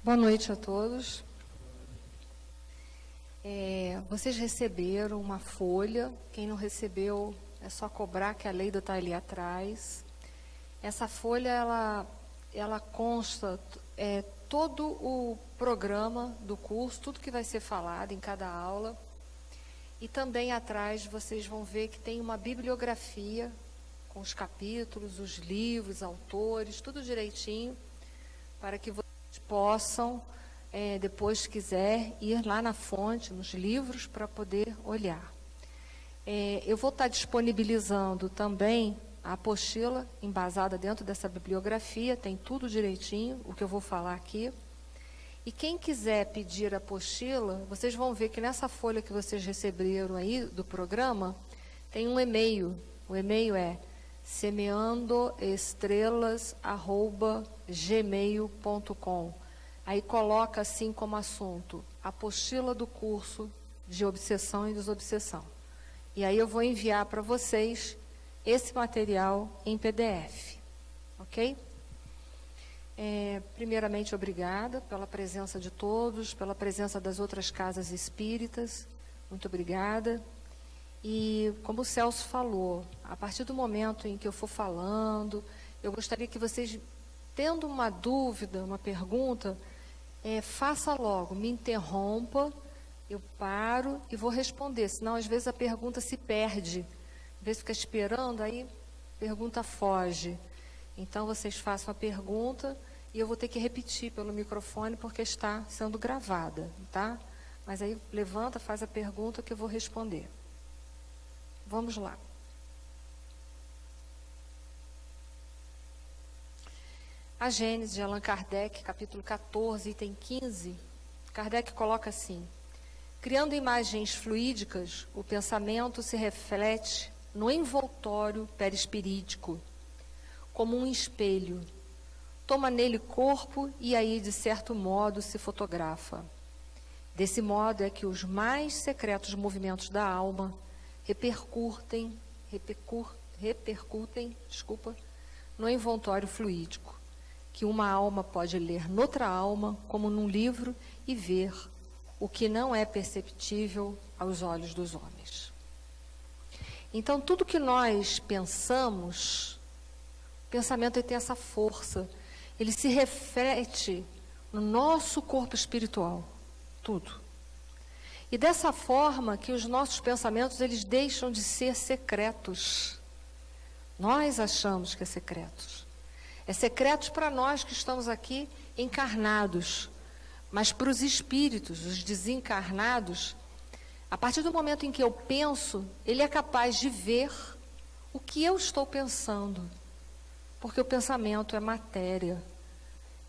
Boa noite a todos. Vocês receberam uma folha. Quem não recebeu, é só cobrar, que a lei está ali atrás. Essa folha, ela consta todo o programa do curso, tudo que vai ser falado em cada aula. E também atrás vocês vão ver que tem uma bibliografia com os capítulos, os livros, autores, tudo direitinho, para que vocês possam, depois, se quiser, ir lá na fonte, nos livros, para poder olhar. Eu vou estar disponibilizando também a apostila embasada dentro dessa bibliografia, tem tudo direitinho, o que eu vou falar aqui. E quem quiser pedir a apostila, vocês vão ver que nessa folha que vocês receberam aí do programa, tem um e-mail. O e-mail é semeandoestrelas@gmail.com. Aí coloca assim como assunto, apostila do curso de obsessão e desobsessão. E aí eu vou enviar para vocês esse material em PDF, ok? Primeiramente, obrigada pela presença de todos, pela presença das outras casas espíritas, muito obrigada. E como o Celso falou, a partir do momento em que eu for falando, eu gostaria que vocês, tendo uma dúvida, uma pergunta, faça logo, me interrompa, eu paro e vou responder, senão às vezes a pergunta se perde, às vezes fica esperando, aí a pergunta foge. Então vocês façam a pergunta e eu vou ter que repetir pelo microfone porque está sendo gravada, tá? Mas aí levanta, faz a pergunta que eu vou responder. Vamos lá. A Gênese de Allan Kardec, capítulo 14, item 15, Kardec coloca assim: criando imagens fluídicas, o pensamento se reflete no envoltório perispirítico, como um espelho. Toma nele corpo e aí, de certo modo, se fotografa. Desse modo é que os mais secretos movimentos da alma repercutem no envoltório fluídico, que uma alma pode ler noutra alma, como num livro, e ver o que não é perceptível aos olhos dos homens. Então, tudo que nós pensamos, o pensamento tem essa força, ele se reflete no nosso corpo espiritual, tudo. E dessa forma que os nossos pensamentos, eles deixam de ser secretos. Nós achamos que é secretos. É secretos para nós que estamos aqui encarnados, mas para os espíritos, os desencarnados, a partir do momento em que eu penso, ele é capaz de ver o que eu estou pensando, porque o pensamento é matéria.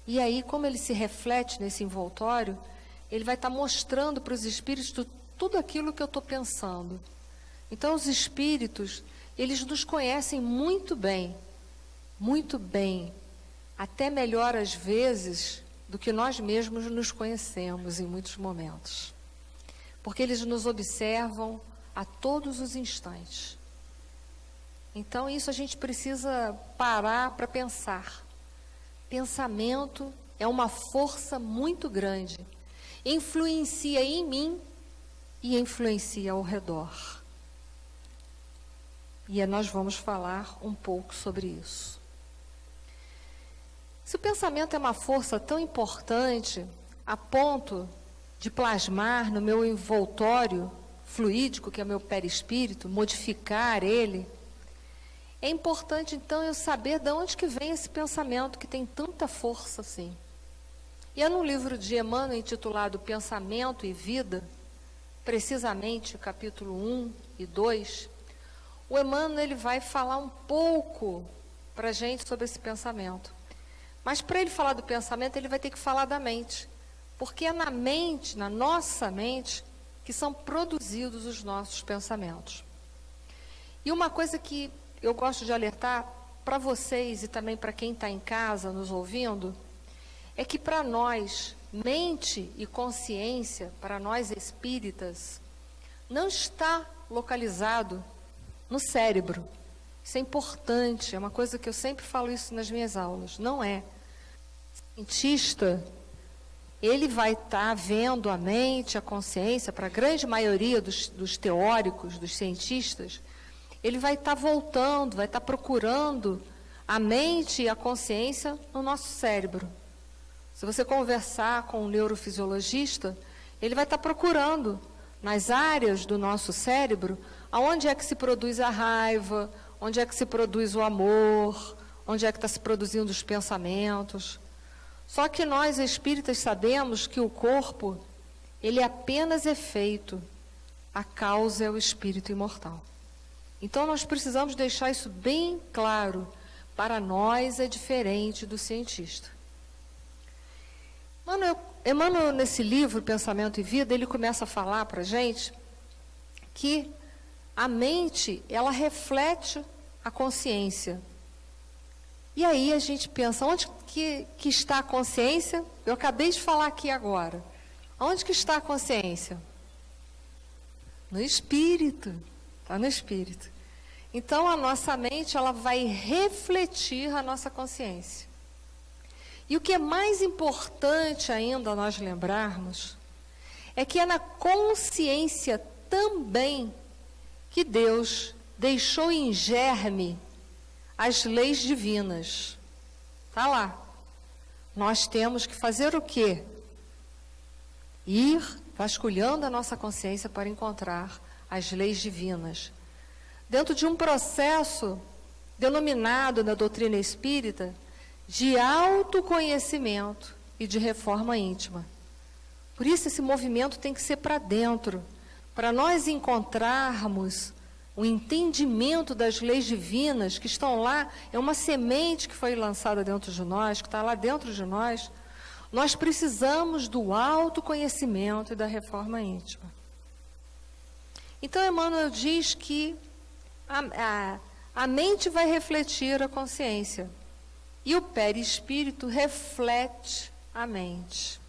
E aí, como ele se reflete nesse envoltório, ele vai estar mostrando para os espíritos tudo aquilo que eu estou pensando. Então, os espíritos, eles nos conhecem muito bem, até melhor às vezes do que nós mesmos nos conhecemos em muitos momentos. Porque eles nos observam a todos os instantes. Então, isso a gente precisa parar para pensar. Pensamento é uma força muito grande. Influencia em mim e influencia ao redor. E nós vamos falar um pouco sobre isso. Se o pensamento é uma força tão importante a ponto de plasmar no meu envoltório fluídico, que é o meu perispírito, modificar ele, é importante então eu saber de onde que vem esse pensamento que tem tanta força assim. E é no livro de Emmanuel intitulado Pensamento e Vida, precisamente capítulo 1 e 2, o Emmanuel ele vai falar um pouco para a gente sobre esse pensamento. Mas para ele falar do pensamento, ele vai ter que falar da mente. Porque é na mente, na nossa mente, que são produzidos os nossos pensamentos. E uma coisa que eu gosto de alertar para vocês e também para quem está em casa nos ouvindo, é que para nós, mente e consciência, para nós espíritas, não está localizado no cérebro. Isso é importante, é uma coisa que eu sempre falo isso nas minhas aulas. Não é. O cientista, ele vai estar vendo a mente, a consciência, para a grande maioria dos teóricos, dos cientistas, ele vai estar voltando, vai estar procurando a mente e a consciência no nosso cérebro. Se você conversar com um neurofisiologista, ele vai estar procurando nas áreas do nosso cérebro aonde é que se produz a raiva, onde é que se produz o amor, onde é que está se produzindo os pensamentos. Só que nós, espíritas, sabemos que o corpo, ele é apenas efeito, a causa é o espírito imortal. Então, nós precisamos deixar isso bem claro. Para nós é diferente do cientista. Emmanuel, nesse livro, Pensamento e Vida, ele começa a falar para a gente que a mente, ela reflete a consciência. E aí a gente pensa, onde que está a consciência? Eu acabei de falar aqui agora. Onde que está a consciência? No espírito. Está no espírito. Então, a nossa mente, ela vai refletir a nossa consciência. E o que é mais importante ainda nós lembrarmos, é que é na consciência também que Deus deixou em germe as leis divinas. Está lá. Nós temos que fazer o quê? Ir vasculhando a nossa consciência para encontrar as leis divinas. Dentro de um processo denominado na doutrina espírita de autoconhecimento e de reforma íntima. Por isso esse movimento tem que ser para dentro, para nós encontrarmos o entendimento das leis divinas que estão lá, é uma semente que foi lançada dentro de nós, que está lá dentro de nós. Nós precisamos do autoconhecimento e da reforma íntima. Então, Emmanuel diz que a mente vai refletir a consciência e o perispírito reflete a mente.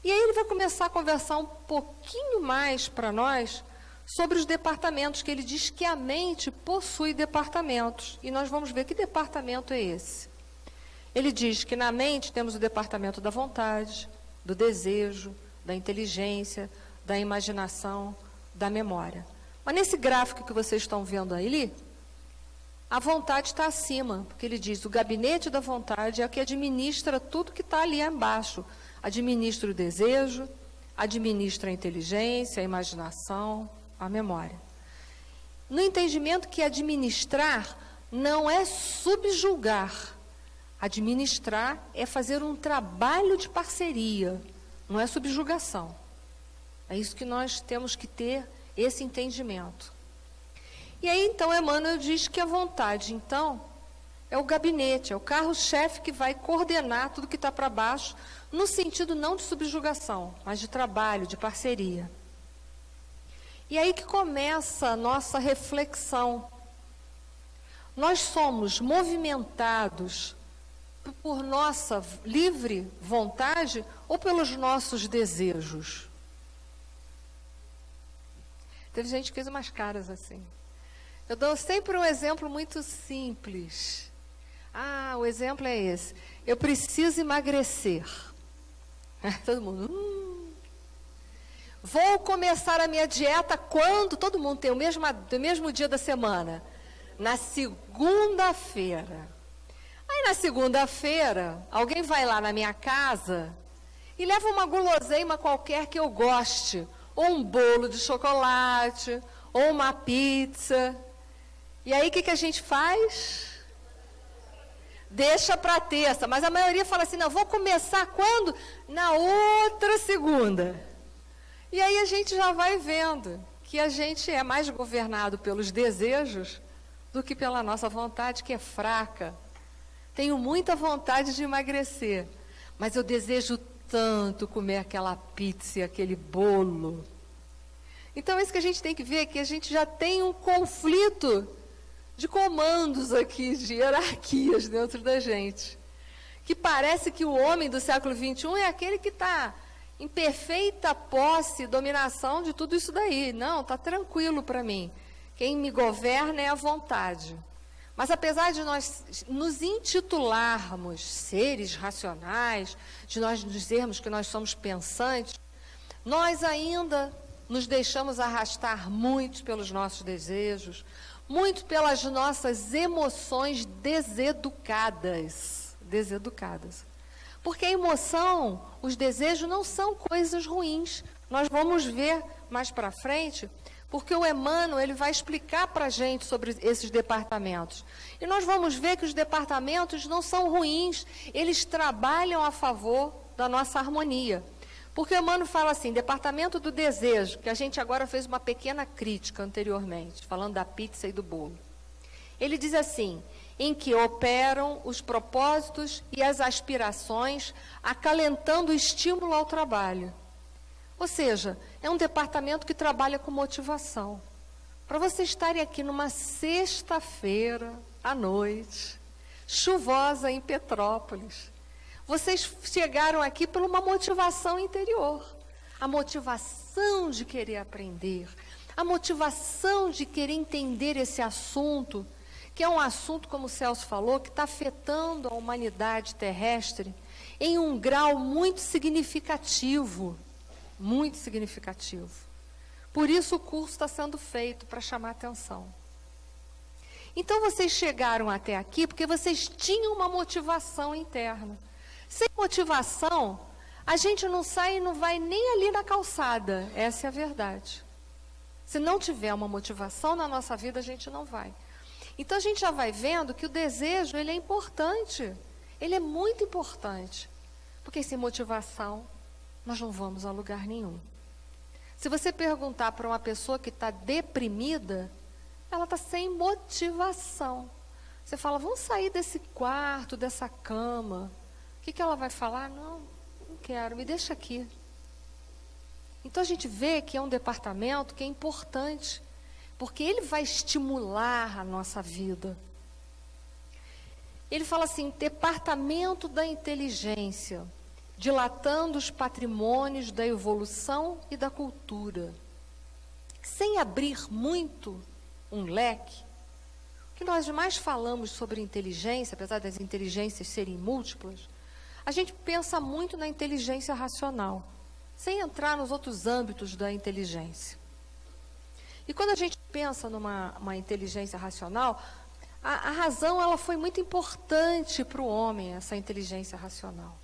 E aí ele vai começar a conversar um pouquinho mais para nós sobre os departamentos, que ele diz que a mente possui departamentos. E nós vamos ver que departamento é esse. Ele diz que na mente temos o departamento da vontade, do desejo, da inteligência, da imaginação, da memória. Mas nesse gráfico que vocês estão vendo ali, a vontade está acima, porque ele diz, o gabinete da vontade é o que administra tudo que está ali embaixo. Administra o desejo, administra a inteligência, a imaginação, a memória. No entendimento que administrar não é subjugar. Administrar é fazer um trabalho de parceria, não é subjugação. É isso que nós temos que ter, esse entendimento. E aí, então, Emmanuel diz que a vontade, então, é o gabinete, é o carro-chefe que vai coordenar tudo que está para baixo, no sentido não de subjugação, mas de trabalho, de parceria. E aí que começa a nossa reflexão. Nós somos movimentados por nossa livre vontade ou pelos nossos desejos? Teve gente que fez umas caras assim. Eu dou sempre um exemplo muito simples. O exemplo é esse. Eu preciso emagrecer. Todo mundo. Vou começar a minha dieta quando? Todo mundo tem o mesmo dia da semana. Na segunda-feira. Aí na segunda-feira, alguém vai lá na minha casa e leva uma guloseima qualquer que eu goste. Ou um bolo de chocolate, ou uma pizza. E aí o que a gente faz? Deixa para terça. Mas a maioria fala assim, não, vou começar quando? Na outra segunda. E aí a gente já vai vendo que a gente é mais governado pelos desejos do que pela nossa vontade, que é fraca. Tenho muita vontade de emagrecer, mas eu desejo tanto comer aquela pizza e aquele bolo. Então, é isso que a gente tem que ver, que a gente já tem um conflito de comandos aqui, de hierarquias dentro da gente. Que parece que o homem do século XXI é aquele que está em perfeita posse, dominação de tudo isso daí. Não, está tranquilo para mim. Quem me governa é a vontade. Mas apesar de nós nos intitularmos seres racionais, de nós dizermos que nós somos pensantes, nós ainda nos deixamos arrastar muito pelos nossos desejos, muito pelas nossas emoções deseducadas. Porque a emoção, os desejos não são coisas ruins. Nós vamos ver mais para frente, porque o Emmanuel ele vai explicar para a gente sobre esses departamentos. E nós vamos ver que os departamentos não são ruins, eles trabalham a favor da nossa harmonia. Porque o Emmanuel fala assim, departamento do desejo, que a gente agora fez uma pequena crítica anteriormente, falando da pizza e do bolo. Ele diz assim, em que operam os propósitos e as aspirações, acalentando o estímulo ao trabalho. Ou seja, é um departamento que trabalha com motivação. Para vocês estarem aqui numa sexta-feira à noite, chuvosa em Petrópolis, vocês chegaram aqui por uma motivação interior. A motivação de querer aprender, a motivação de querer entender esse assunto, que é um assunto, como o Celso falou, que está afetando a humanidade terrestre em um grau muito significativo. Muito significativo. Por isso o curso está sendo feito, para chamar atenção. Então vocês chegaram até aqui porque vocês tinham uma motivação interna. Sem motivação, a gente não sai e não vai nem ali na calçada. Essa é a verdade. Se não tiver uma motivação na nossa vida, a gente não vai. Então a gente já vai vendo que o desejo, ele é importante. Ele é muito importante. Porque sem motivação, nós não vamos a lugar nenhum. Se você perguntar para uma pessoa que está deprimida, ela está sem motivação. Você fala, vamos sair desse quarto, dessa cama. O que ela vai falar? Não quero, me deixa aqui. Então a gente vê que é um departamento que é importante, porque ele vai estimular a nossa vida. Ele fala assim, departamento da inteligência, dilatando os patrimônios da evolução e da cultura, sem abrir muito um leque. O que nós mais falamos sobre inteligência, apesar das inteligências serem múltiplas, a gente pensa muito na inteligência racional, sem entrar nos outros âmbitos da inteligência. E quando a gente pensa numa inteligência racional, a razão ela foi muito importante para o homem, essa inteligência racional.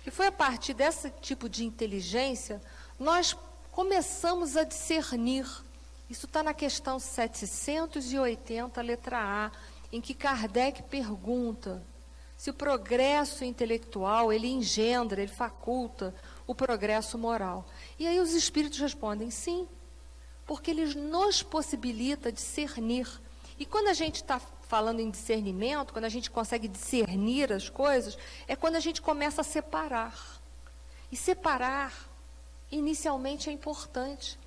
E foi a partir desse tipo de inteligência, nós começamos a discernir. Isso está na questão 780, letra A, em que Kardec pergunta se o progresso intelectual, ele engendra, ele faculta o progresso moral. E aí os espíritos respondem sim, porque eles nos possibilita discernir. E quando a gente está falando em discernimento, quando a gente consegue discernir as coisas, é quando a gente começa a separar. E separar, inicialmente, é importante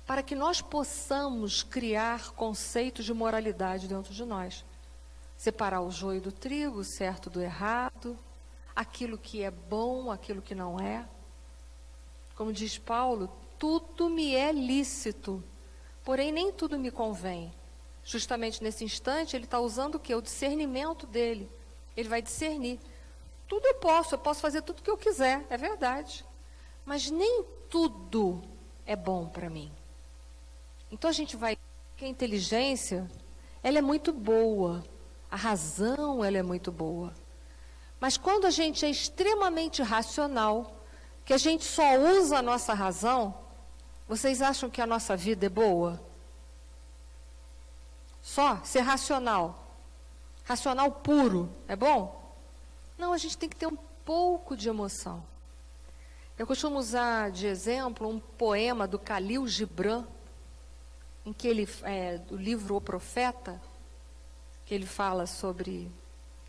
para que nós possamos criar conceitos de moralidade dentro de nós. Separar o joio do trigo, o certo do errado, aquilo que é bom, aquilo que não é. Como diz Paulo, tudo me é lícito, porém nem tudo me convém. Justamente nesse instante, ele está usando o quê? O discernimento dele. Ele vai discernir. Tudo eu posso fazer tudo o que eu quiser, é verdade. Mas nem tudo é bom para mim. Então a gente vai ver que a inteligência, ela é muito boa. A razão, ela é muito boa. Mas quando a gente é extremamente racional, que a gente só usa a nossa razão, vocês acham que a nossa vida é boa? Só ser racional. Racional puro, é bom? Não, a gente tem que ter um pouco de emoção. Eu costumo usar de exemplo um poema do Khalil Gibran, em que ele, do livro O Profeta, que ele fala sobre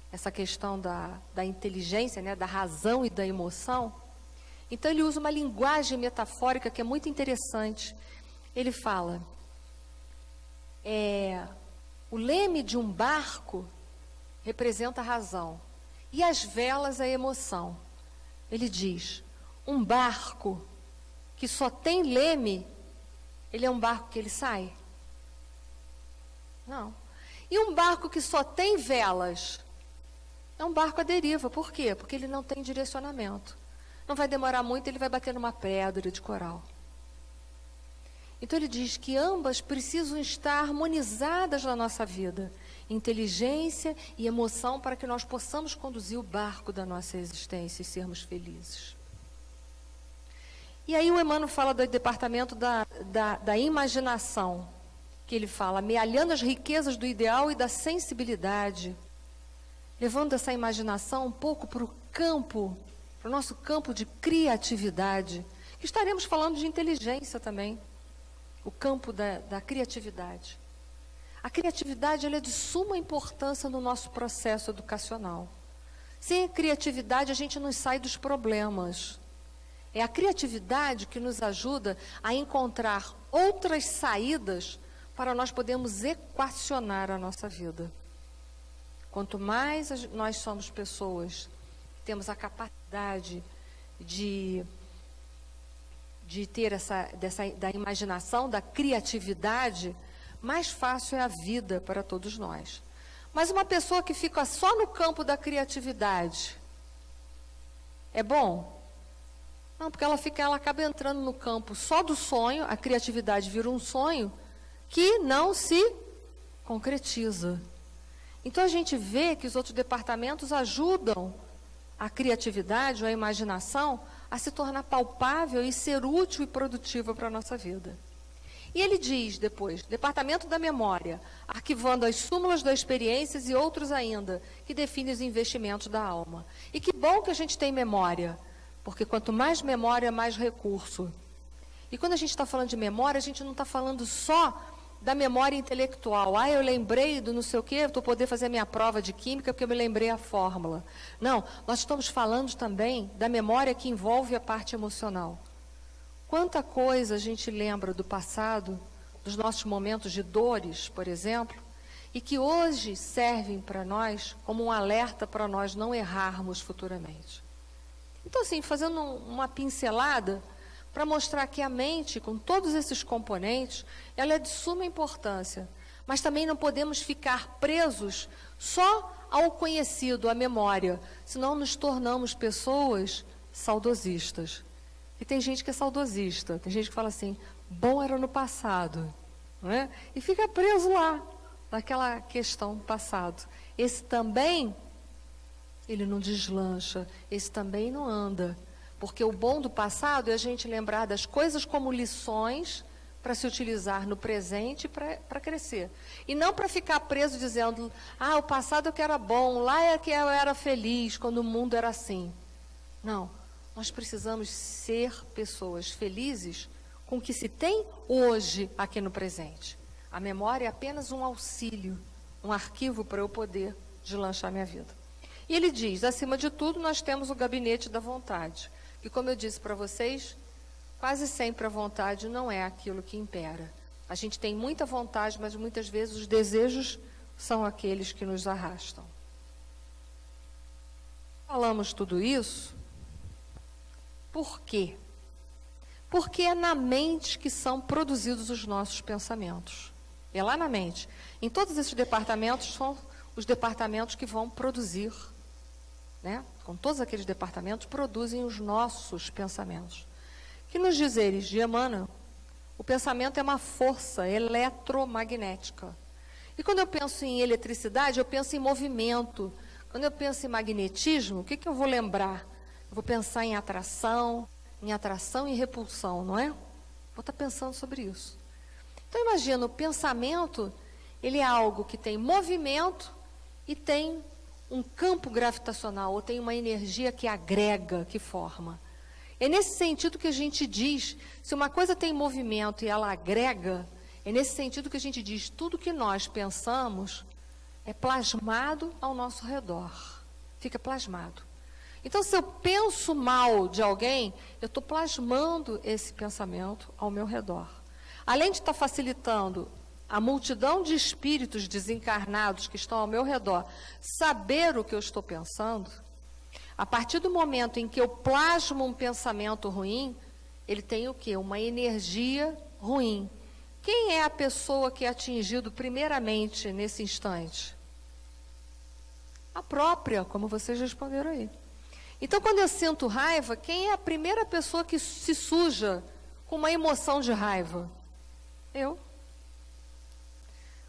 essa questão da inteligência, né, da razão e da emoção. Então ele usa uma linguagem metafórica que é muito interessante. Ele fala, o leme de um barco representa a razão e as velas a emoção. Ele diz, um barco que só tem leme, ele é um barco que ele sai? Não. E um barco que só tem velas é um barco à deriva. Por quê? Porque ele não tem direcionamento. Não vai demorar muito, ele vai bater numa pedra de coral. Então ele diz que ambas precisam estar harmonizadas na nossa vida. Inteligência e emoção, para que nós possamos conduzir o barco da nossa existência e sermos felizes. E aí o Emmanuel fala do departamento da imaginação, que ele fala, amealhando as riquezas do ideal e da sensibilidade, levando essa imaginação um pouco para o campo, para o nosso campo de criatividade. Estaremos falando de inteligência também, o campo da criatividade. A criatividade ela é de suma importância no nosso processo educacional. Sem a criatividade, a gente não sai dos problemas. É a criatividade que nos ajuda a encontrar outras saídas para nós podermos equacionar a nossa vida. Quanto mais nós somos pessoas, temos a capacidade de ter da imaginação, da criatividade, mais fácil é a vida para todos nós. Mas uma pessoa que fica só no campo da criatividade, é bom? Não, porque ela acaba entrando no campo só do sonho, a criatividade vira um sonho que não se concretiza. Então a gente vê que os outros departamentos ajudam a criatividade ou a imaginação a se tornar palpável e ser útil e produtiva para a nossa vida. E ele diz depois, departamento da memória, arquivando as súmulas das experiências e outros ainda, que definem os investimentos da alma. E que bom que a gente tem memória, porque quanto mais memória, mais recurso. E quando a gente está falando de memória, a gente não está falando só da memória intelectual. Eu lembrei do não sei o quê, estou poder fazer a minha prova de química porque eu me lembrei a fórmula. Não, nós estamos falando também da memória que envolve a parte emocional. Quanta coisa a gente lembra do passado, dos nossos momentos de dores, por exemplo, e que hoje servem para nós como um alerta para nós não errarmos futuramente. Então, assim, fazendo uma pincelada para mostrar que a mente, com todos esses componentes, ela é de suma importância, mas também não podemos ficar presos só ao conhecido, à memória, senão nos tornamos pessoas saudosistas. E tem gente que é saudosista, tem gente que fala assim, bom era no passado, não é? E fica preso lá, naquela questão do passado. Esse também, ele não deslancha, esse também não anda. Porque o bom do passado é a gente lembrar das coisas como lições para se utilizar no presente para crescer. E não para ficar preso dizendo, o passado é que era bom, lá é que eu era feliz, quando o mundo era assim. Não. Nós precisamos ser pessoas felizes com o que se tem hoje aqui no presente. A memória é apenas um auxílio, um arquivo para eu poder deslanchar minha vida. E ele diz, acima de tudo, nós temos o gabinete da vontade. E como eu disse para vocês, quase sempre a vontade não é aquilo que impera. A gente tem muita vontade, mas muitas vezes os desejos são aqueles que nos arrastam. Falamos tudo isso. Por quê? Porque é na mente que são produzidos os nossos pensamentos. É lá na mente. Em todos esses departamentos são os departamentos que vão produzir, né? Com todos aqueles departamentos, produzem os nossos pensamentos. Que nos dizeres de Emmanuel, o pensamento é uma força eletromagnética. E quando eu penso em eletricidade, eu penso em movimento. Quando eu penso em magnetismo, o que eu vou lembrar? Eu vou pensar em atração e repulsão, não é? Vou estar pensando sobre isso. Então, imagina, o pensamento, ele é algo que tem movimento e tem um campo gravitacional, ou tem uma energia que agrega, que forma. É nesse sentido que a gente diz, se uma coisa tem movimento e ela agrega, é nesse sentido que a gente diz, tudo que nós pensamos é plasmado ao nosso redor. Fica plasmado. Então, se eu penso mal de alguém, eu estou plasmando esse pensamento ao meu redor. Além de estar facilitando a multidão de espíritos desencarnados que estão ao meu redor saber o que eu estou pensando, a partir do momento em que eu plasmo um pensamento ruim, ele tem o quê? Uma energia ruim, quem é a pessoa que é atingido primeiramente nesse instante? A própria, como vocês responderam aí. Então, quando eu sinto raiva, quem é a primeira pessoa que se suja com uma emoção de raiva? Eu.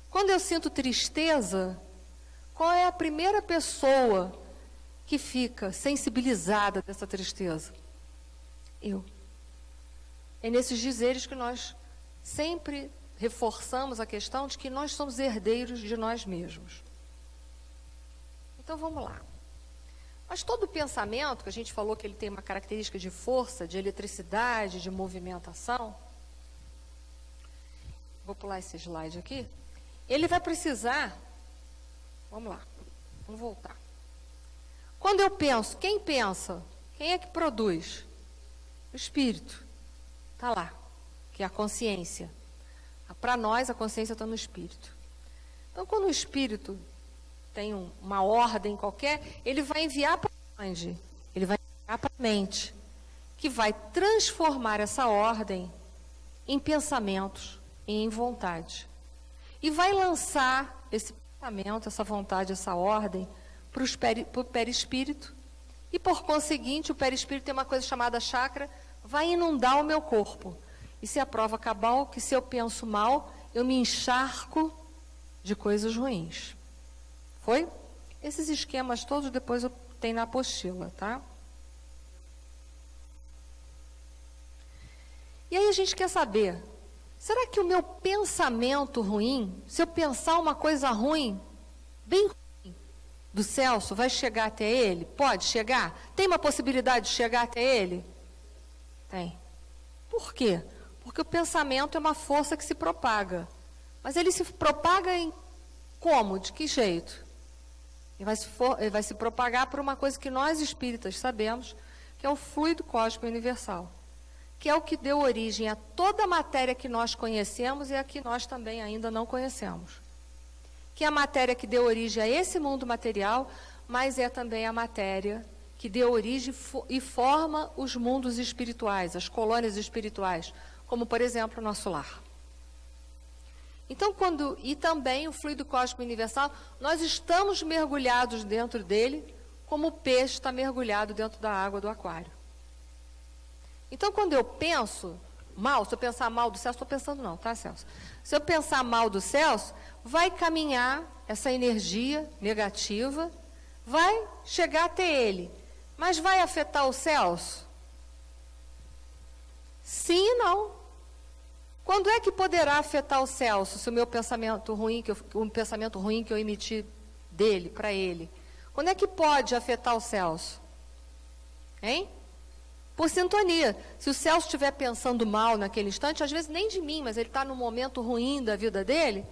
Quando eu sinto tristeza, qual é a primeira pessoa que fica sensibilizada dessa tristeza? Eu. É nesses dizeres que nós sempre reforçamos a questão de que nós somos herdeiros de nós mesmos. Então, vamos lá. Mas todo pensamento, que a gente falou que ele tem uma característica de força, de eletricidade, de movimentação, vou pular esse slide aqui, ele vai precisar, vamos lá, vamos voltar. Quando eu penso, quem pensa? Quem é que produz? O espírito. Está lá, que é a consciência. Para nós, a consciência está no espírito. Então, quando o espírito tem uma ordem qualquer, ele vai enviar para onde? Ele vai enviar para a mente, que vai transformar essa ordem em pensamentos e em vontade. E vai lançar esse pensamento, essa vontade, essa ordem para o perispírito. E, por conseguinte, o perispírito tem uma coisa chamada chakra, vai inundar o meu corpo. Isso é a prova cabal que, se eu penso mal, eu me encharco de coisas ruins. Foi? Esses esquemas todos depois eu tenho na apostila, tá? E aí a gente quer saber, será que o meu pensamento ruim, se eu pensar uma coisa ruim, bem ruim, do Celso, vai chegar até ele? Pode chegar? Tem uma possibilidade de chegar até ele? Tem. Por quê? Porque o pensamento é uma força que se propaga. Mas ele se propaga em como? De que jeito? Ele vai se propagar por uma coisa que nós espíritas sabemos, que é o fluido cósmico universal, que é o que deu origem a toda a matéria que nós conhecemos e a que nós também ainda não conhecemos. Que é a matéria que deu origem a esse mundo material, mas é também a matéria que deu origem e forma os mundos espirituais, as colônias espirituais, como, por exemplo, o nosso lar. Então, e também o fluido cósmico universal, nós estamos mergulhados dentro dele, como o peixe está mergulhado dentro da água do aquário. Então, quando eu penso mal, se eu pensar mal do Celso, estou pensando não, tá, Celso? Se eu pensar mal do Celso, vai caminhar essa energia negativa, vai chegar até ele. Mas vai afetar o Celso? Sim e não. Quando é que poderá afetar o Celso, se o meu pensamento ruim, o pensamento ruim que eu emiti dele, para ele? Quando é que pode afetar o Celso? Hein? Por sintonia. Se o Celso estiver pensando mal naquele instante, às vezes nem de mim, mas ele está num momento ruim da vida dele,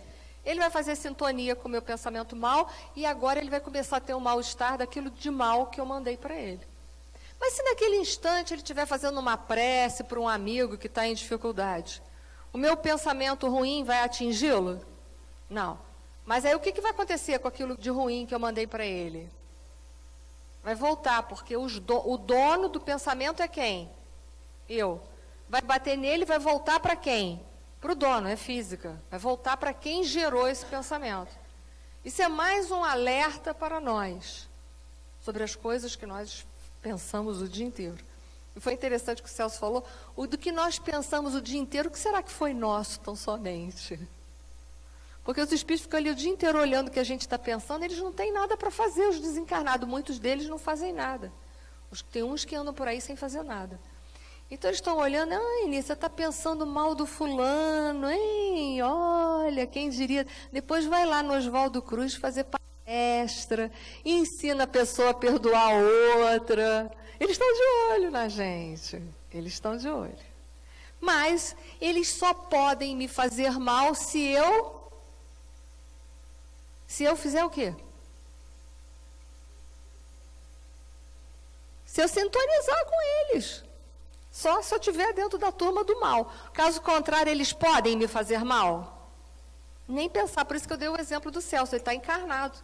ele vai fazer sintonia com o meu pensamento mal e agora ele vai começar a ter um mal-estar daquilo de mal que eu mandei para ele. Mas se naquele instante ele estiver fazendo uma prece para um amigo que está em dificuldade, o meu pensamento ruim vai atingi-lo? Não. Mas aí o que vai acontecer com aquilo de ruim que eu mandei para ele? Vai voltar, porque o dono do pensamento é quem? Eu. Vai bater nele e vai voltar para quem? Para o dono, é física. Vai voltar para quem gerou esse pensamento. Isso é mais um alerta para nós sobre as coisas que nós pensamos o dia inteiro. E foi interessante o que o Celso falou, do que nós pensamos o dia inteiro, o que será que foi nosso tão somente? Porque os espíritos ficam ali o dia inteiro olhando o que a gente está pensando, eles não têm nada para fazer, os desencarnados, muitos deles não fazem nada. Tem uns que andam por aí sem fazer nada. Então eles estão olhando, Inês, você está pensando mal do fulano, hein? Olha, quem diria, depois vai lá no Oswaldo Cruz fazer palestra, e ensina a pessoa a perdoar a outra. Eles estão de olho na gente, eles estão de olho. Mas eles só podem me fazer mal se eu fizer o quê? Se eu sintonizar com eles. Só se eu estiver dentro da turma do mal. Caso contrário, eles podem me fazer mal? Nem pensar, por isso que eu dei o exemplo do Celso, ele está encarnado.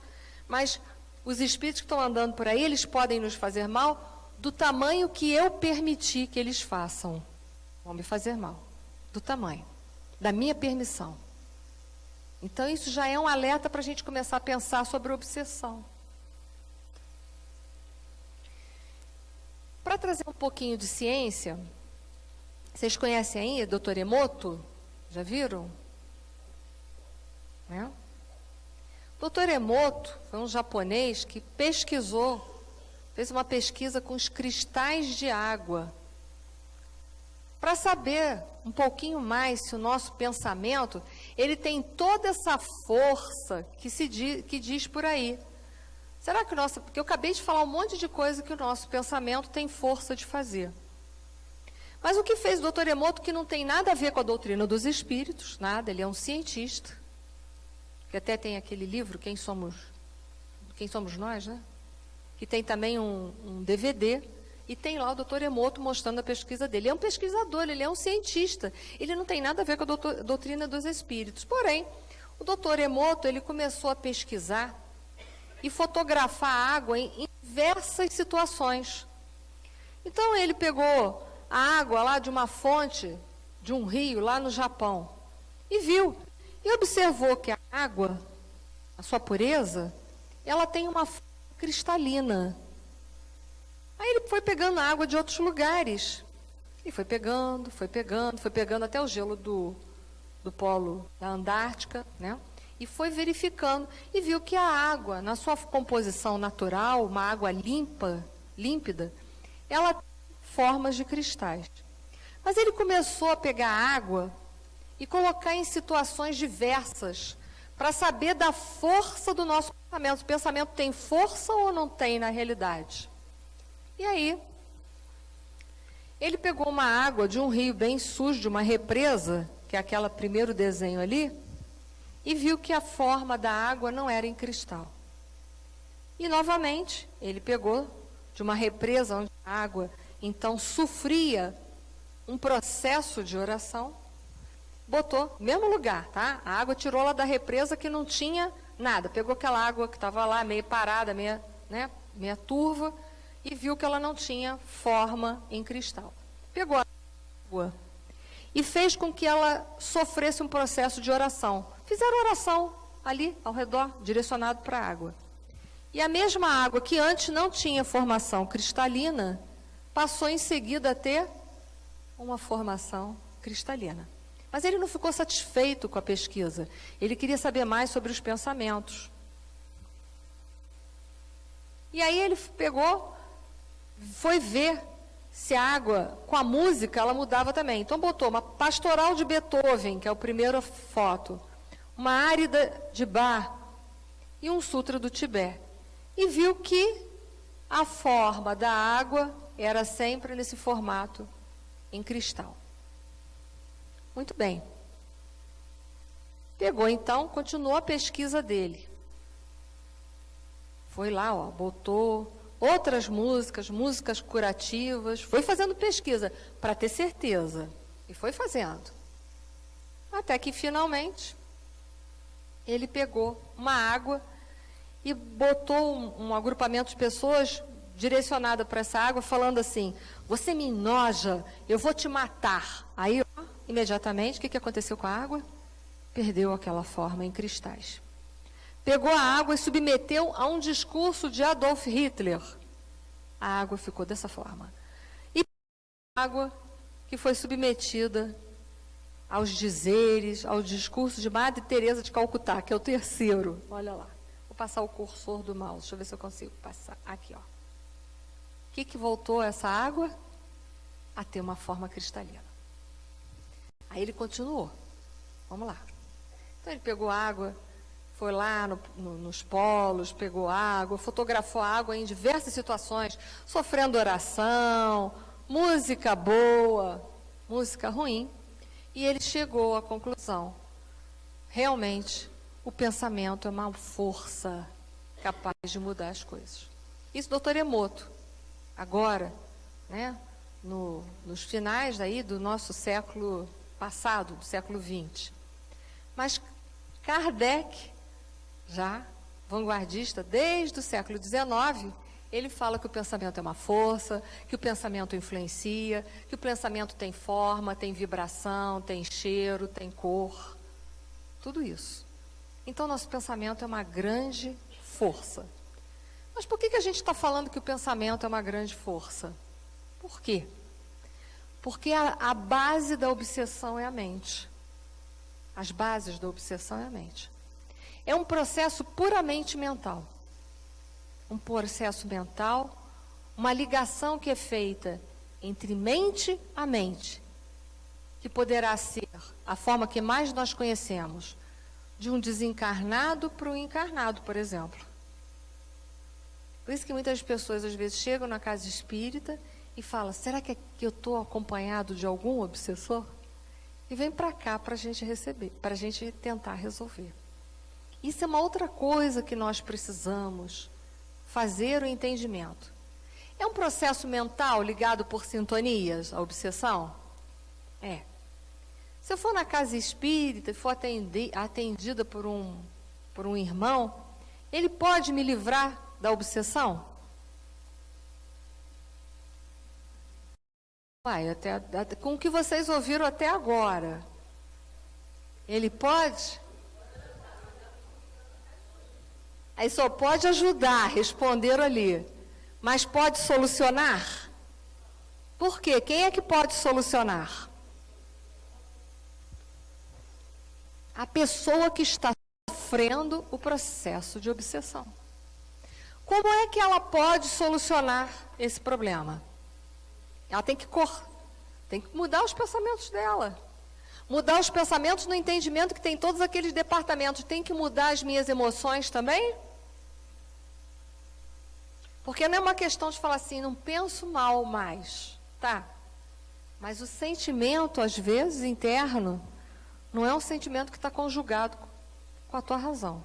Mas os espíritos que estão andando por aí, eles podem nos fazer mal do tamanho que eu permitir que eles façam. Vão me fazer mal. Do tamanho. da minha permissão. Então, isso já é um alerta para a gente começar a pensar sobre obsessão. Para trazer um pouquinho de ciência, vocês conhecem aí o Dr. Emoto? Já viram? Né? Dr. Emoto foi um japonês que fez uma pesquisa com os cristais de água, para saber um pouquinho mais se o nosso pensamento, ele tem toda essa força que diz por aí. Será que porque eu acabei de falar um monte de coisa que o nosso pensamento tem força de fazer. Mas o que fez o Dr. Emoto, que não tem nada a ver com a doutrina dos espíritos, nada, ele é um cientista, que até tem aquele livro, Quem Somos Nós, né? Que tem também um DVD, e tem lá o Dr. Emoto mostrando a pesquisa dele. Ele é um pesquisador, ele é um cientista, ele não tem nada a ver com a doutrina dos espíritos. Porém, o Dr. Emoto, ele começou a pesquisar e fotografar a água em diversas situações. Então, ele pegou a água lá de uma fonte, de um rio lá no Japão, e viu, e observou que a água, a sua pureza, ela tem uma forma cristalina. Aí ele foi pegando água de outros lugares, e foi pegando até o gelo do polo da Antártica, né? E foi verificando, e viu que a água, na sua composição natural, uma água límpida, ela tem formas de cristais. Mas ele começou a pegar a água e colocar em situações diversas, para saber da força do nosso pensamento. O pensamento tem força ou não tem na realidade? E aí, ele pegou uma água de um rio bem sujo, de uma represa, que é aquele primeiro desenho ali, e viu que a forma da água não era em cristal. E, novamente, ele pegou de uma represa onde a água, então, sofria um processo de oração, botou no mesmo lugar, tá? A água tirou lá da represa que não tinha nada. Pegou aquela água que estava lá, meio parada, meia turva, e viu que ela não tinha forma em cristal. Pegou a água e fez com que ela sofresse um processo de oração. Fizeram oração ali, ao redor, direcionado para a água. E a mesma água que antes não tinha formação cristalina, passou em seguida a ter uma formação cristalina. Mas ele não ficou satisfeito com a pesquisa. Ele queria saber mais sobre os pensamentos. E aí ele foi ver se a água, com a música, ela mudava também. Então botou uma pastoral de Beethoven, que é a primeira foto, uma árida de Bach e um sutra do Tibete. E viu que a forma da água era sempre nesse formato em cristal. Muito bem. Pegou então, continuou a pesquisa dele. Foi lá, botou outras músicas curativas, foi fazendo pesquisa para ter certeza. E foi fazendo. Até que finalmente ele pegou uma água e botou um agrupamento de pessoas direcionada para essa água, falando assim: você me enoja, eu vou te matar. Aí, imediatamente, o que aconteceu com a água? Perdeu aquela forma em cristais. Pegou a água e submeteu a um discurso de Adolf Hitler. A água ficou dessa forma. E a água que foi submetida aos dizeres, ao discurso de Madre Teresa de Calcutá, que é o terceiro. Olha lá. Vou passar o cursor do mouse. Deixa eu ver se eu consigo passar. Aqui, ó. O que voltou essa água? A ter uma forma cristalina. Aí ele continuou. Vamos lá. Então ele pegou água, foi lá nos polos, pegou água, fotografou a água em diversas situações, sofrendo oração, música boa, música ruim. E ele chegou à conclusão: realmente, o pensamento é uma força capaz de mudar as coisas. Isso, Dr. Emoto. Agora, né, nos finais aí do nosso século passado, do século XX. Mas Kardec, já vanguardista desde o século XIX, Ele fala que o pensamento é uma força, que o pensamento influencia, que o pensamento tem forma, tem vibração, tem cheiro, tem cor, tudo isso. Então, nosso pensamento é uma grande força. Mas por que a gente está falando que o pensamento é uma grande força? Por quê? Porque a base da obsessão é a mente. As bases da obsessão é a mente. É um processo puramente mental. Um processo mental, uma ligação que é feita entre mente a mente, que poderá ser a forma que mais nós conhecemos, de um desencarnado para um encarnado, por exemplo. Por isso que muitas pessoas, às vezes, chegam na casa espírita e falam, será que eu estou acompanhado de algum obsessor? E vem para cá para a gente receber, para a gente tentar resolver. Isso é uma outra coisa que nós precisamos fazer o entendimento. É um processo mental ligado por sintonias, a obsessão? É. Se eu for na casa espírita e for atendida por um irmão, ele pode me livrar da obsessão? Com o que vocês ouviram até agora, ele pode? Aí só pode ajudar, responderam ali. Mas pode solucionar? Por quê? Quem é que pode solucionar? A pessoa que está sofrendo o processo de obsessão. Como é que ela pode solucionar esse problema? Ela tem que mudar os pensamentos dela. Mudar os pensamentos no entendimento que tem todos aqueles departamentos. Tem que mudar as minhas emoções também? Porque não é uma questão de falar assim, não penso mal mais, tá? Mas o sentimento, às vezes, interno, não é um sentimento que está conjugado com a tua razão.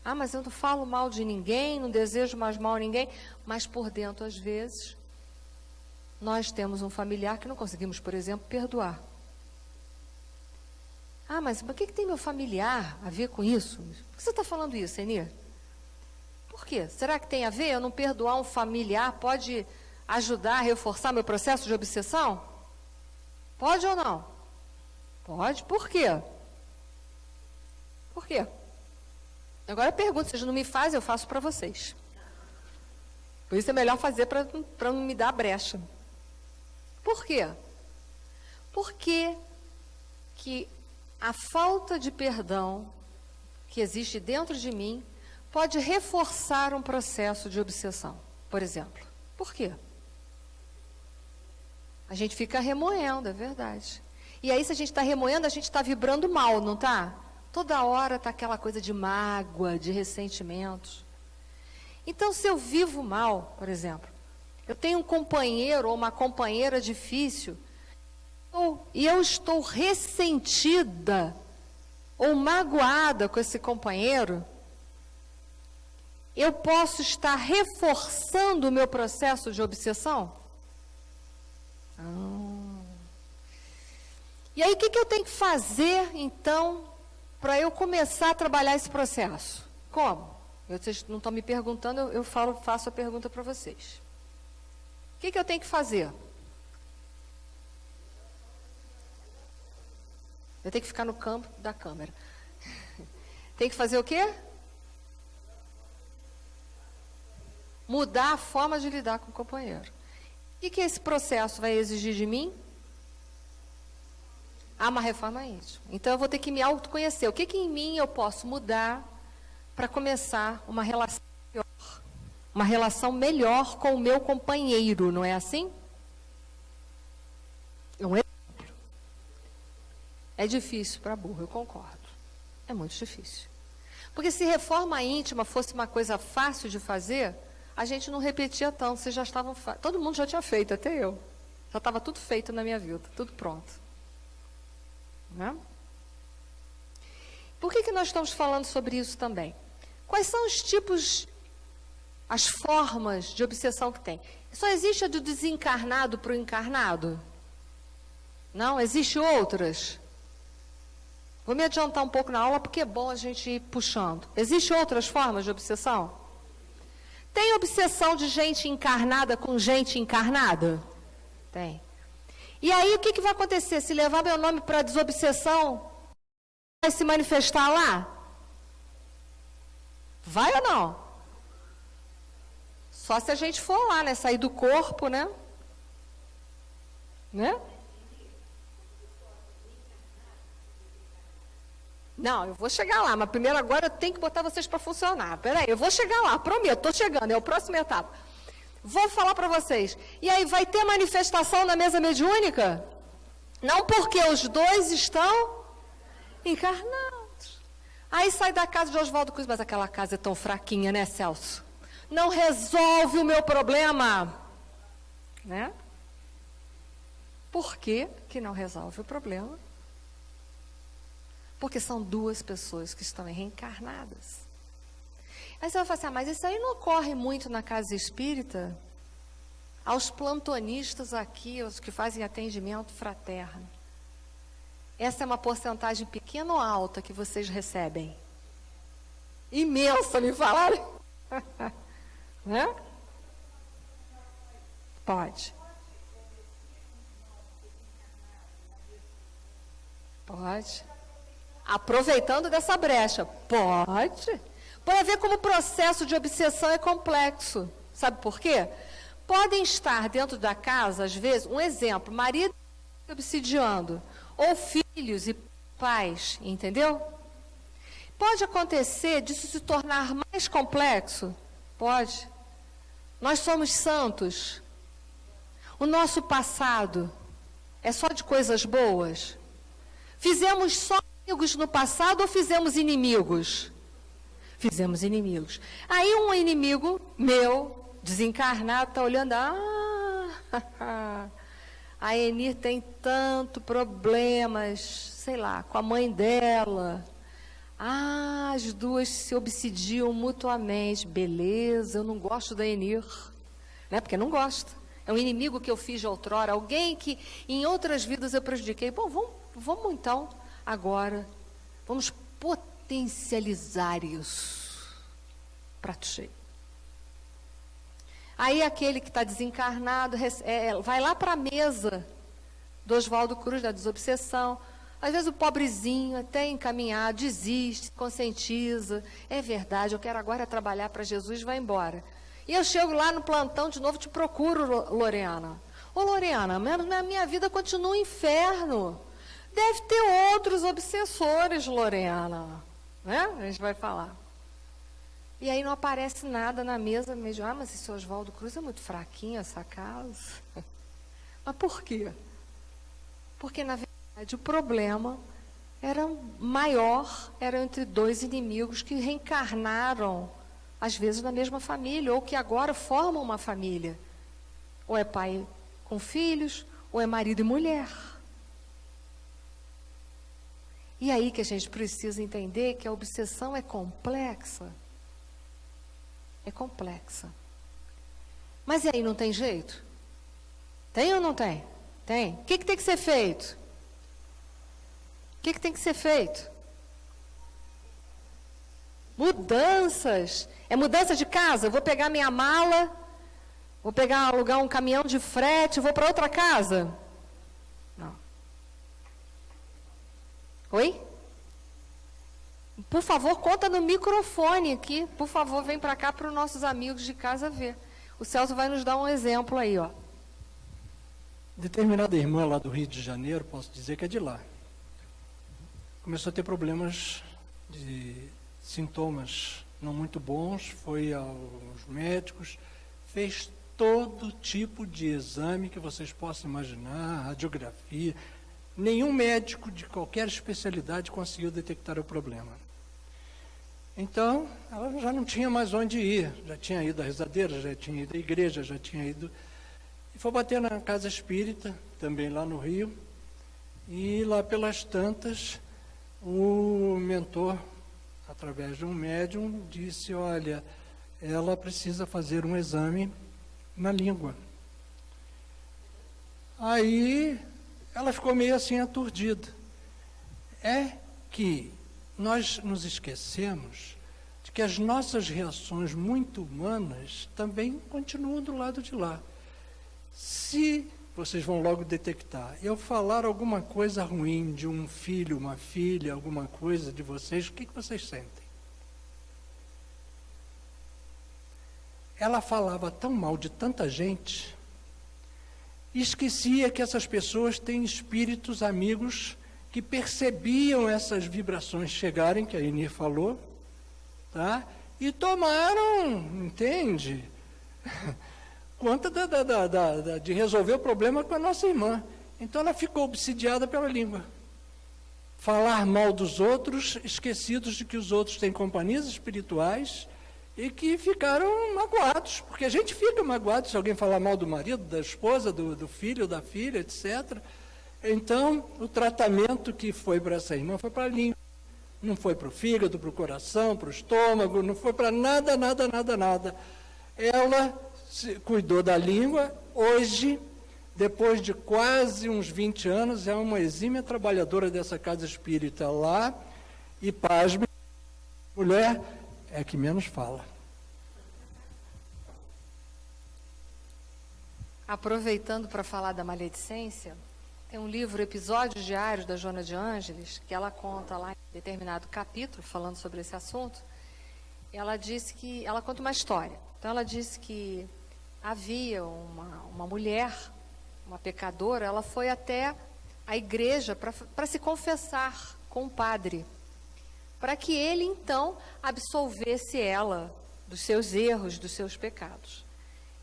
Ah, mas eu não falo mal de ninguém, não desejo mais mal a ninguém, mas por dentro, às vezes, nós temos um familiar que não conseguimos, por exemplo, perdoar. Ah, mas o que tem meu familiar a ver com isso? Por que você está falando isso, Enir? Por quê? Será que tem a ver? Eu não perdoar um familiar pode ajudar a reforçar meu processo de obsessão? Pode ou não? Pode. Por quê? Por quê? Agora eu pergunto, vocês não me fazem, eu faço para vocês. Por isso é melhor fazer para não me dar brecha. Por quê? Porque que a falta de perdão que existe dentro de mim pode reforçar um processo de obsessão, por exemplo. Por quê? A gente fica remoendo, é verdade. E aí, se a gente está remoendo, a gente está vibrando mal, não está? Toda hora está aquela coisa de mágoa, de ressentimentos. Então, se eu vivo mal, por exemplo, eu tenho um companheiro ou uma companheira difícil, e eu estou ressentida ou magoada com esse companheiro, eu posso estar reforçando o meu processo de obsessão? E aí, o que eu tenho que fazer, então, para eu começar a trabalhar esse processo? Como? Vocês não estão me perguntando, eu faço a pergunta para vocês. O que eu tenho que fazer? Eu tenho que ficar no campo da câmera. Tem que fazer o quê? Mudar a forma de lidar com o companheiro. O que esse processo vai exigir de mim? Uma reforma íntima. Então, eu vou ter que me autoconhecer. O que em mim eu posso mudar para começar uma relação melhor? Uma relação melhor com o meu companheiro, não é assim? Um exemplo. É difícil para burro, eu concordo. É muito difícil. Porque se reforma íntima fosse uma coisa fácil de fazer, a gente não repetia tanto, vocês já estavam... Todo mundo já tinha feito, até eu. Já estava tudo feito na minha vida, tudo pronto. Né? Por que nós estamos falando sobre isso também? Quais são os tipos, as formas de obsessão que tem? Só existe a do desencarnado para o encarnado? Não? Existem outras? Vou me adiantar um pouco na aula, porque é bom a gente ir puxando. Existem outras formas de obsessão? Tem obsessão de gente encarnada com gente encarnada? Tem. E aí o que vai acontecer? Se levar meu nome para desobsessão, vai se manifestar lá? Vai ou não? Só se a gente for lá, né? Sair do corpo, né? Né? Não, eu vou chegar lá, mas primeiro agora eu tenho que botar vocês para funcionar. Peraí, eu vou chegar lá, prometo, estou chegando, é a próxima etapa. Vou falar para vocês. E aí, vai ter manifestação na mesa mediúnica? Não, porque os dois estão encarnados. Aí sai da casa de Oswaldo Cruz, mas aquela casa é tão fraquinha, né, Celso? Não resolve o meu problema. Né? Por que que não resolve o problema? Porque são duas pessoas que estão reencarnadas. Aí você vai falar assim, mas isso aí não ocorre muito na casa espírita? Aos plantonistas aqui, os que fazem atendimento fraterno. Essa é uma porcentagem pequena ou alta que vocês recebem? Imensa, me falaram? Né? Pode. Pode. Aproveitando dessa brecha. Pode. Para ver como o processo de obsessão é complexo. Sabe por quê? Podem estar dentro da casa, às vezes, um exemplo, marido obsidiando, ou filhos e pais, entendeu? Pode acontecer disso se tornar mais complexo? Pode. Nós somos santos. O nosso passado é só de coisas boas? Fizemos só amigos no passado ou fizemos inimigos? Fizemos inimigos. Aí um inimigo meu, desencarnado, está olhando, a Enir tem tanto problemas, sei lá, com a mãe dela. As duas se obsidiam mutuamente. Beleza, eu não gosto da Enir, né? Porque não gosto. É um inimigo que eu fiz de outrora, alguém que em outras vidas eu prejudiquei. Bom, vamos então, agora, vamos potencializar isso. Prato cheio. Aí aquele que está desencarnado vai lá para a mesa do Oswaldo Cruz, da desobsessão. Às vezes o pobrezinho até encaminhado, desiste, conscientiza. É verdade, eu quero agora trabalhar para Jesus, vai embora. E eu chego lá no plantão de novo, te procuro, Loriana. Ô Loriana, na minha vida continua um inferno. Deve ter outros obsessores, Loriana. Né? A gente vai falar. E aí não aparece nada na mesa mesmo. Mas esse Oswaldo Cruz é muito fraquinho, essa casa. Mas por quê? Porque, na verdade, o problema era maior, era entre dois inimigos que reencarnaram, às vezes, na mesma família, ou que agora formam uma família. Ou é pai com filhos, ou é marido e mulher. E aí que a gente precisa entender que a obsessão é complexa. É complexa. Mas e aí, não tem jeito? Tem ou não tem? Tem. O que tem que ser feito? O que tem que ser feito? Mudanças. É mudança de casa? Eu vou pegar minha mala, vou alugar um caminhão de frete, vou para outra casa? Não. Oi? Por favor, conta no microfone aqui. Por favor, vem para cá para os nossos amigos de casa ver. O Celso vai nos dar um exemplo aí, ó. Determinada irmã lá do Rio de Janeiro, posso dizer que é de lá, começou a ter problemas de sintomas não muito bons, foi aos médicos, fez todo tipo de exame que vocês possam imaginar, radiografia. Nenhum médico de qualquer especialidade conseguiu detectar o problema. Então, ela já não tinha mais onde ir, já tinha ido à rezadeira, já tinha ido à igreja, já tinha ido... E foi bater na casa espírita, também lá no Rio, e lá pelas tantas, o mentor, através de um médium, disse, olha, ela precisa fazer um exame na língua. Aí, ela ficou meio assim aturdida. É que nós nos esquecemos de que as nossas reações muito humanas também continuam do lado de lá. Se vocês vão logo detectar, eu falar alguma coisa ruim de um filho, uma filha, alguma coisa de vocês, o que vocês sentem? Ela falava tão mal de tanta gente, e esquecia que essas pessoas têm espíritos amigos que percebiam essas vibrações chegarem, que a Enir falou, tá? E tomaram, entende? Conta de resolver o problema com a nossa irmã. Então ela ficou obsidiada pela língua. Falar mal dos outros, esquecidos de que os outros têm companhias espirituais e que ficaram magoados, porque a gente fica magoado se alguém falar mal do marido, da esposa, do filho, da filha, etc. Então, o tratamento que foi para essa irmã foi para a língua. Não foi para o fígado, para o coração, para o estômago, não foi para nada. Ela cuidou da língua. Hoje, depois de quase uns 20 anos, é uma exímia trabalhadora dessa casa espírita lá, e pasme, mulher é que menos fala. Aproveitando para falar da maledicência, tem um livro, Episódios Diários, da Joana de Ângeles, que ela conta lá em determinado capítulo, falando sobre esse assunto. Ela conta uma história. Então, ela disse que havia uma mulher, uma pecadora, ela foi até a igreja para se confessar com o padre, para que ele, então, absolvesse ela dos seus erros, dos seus pecados.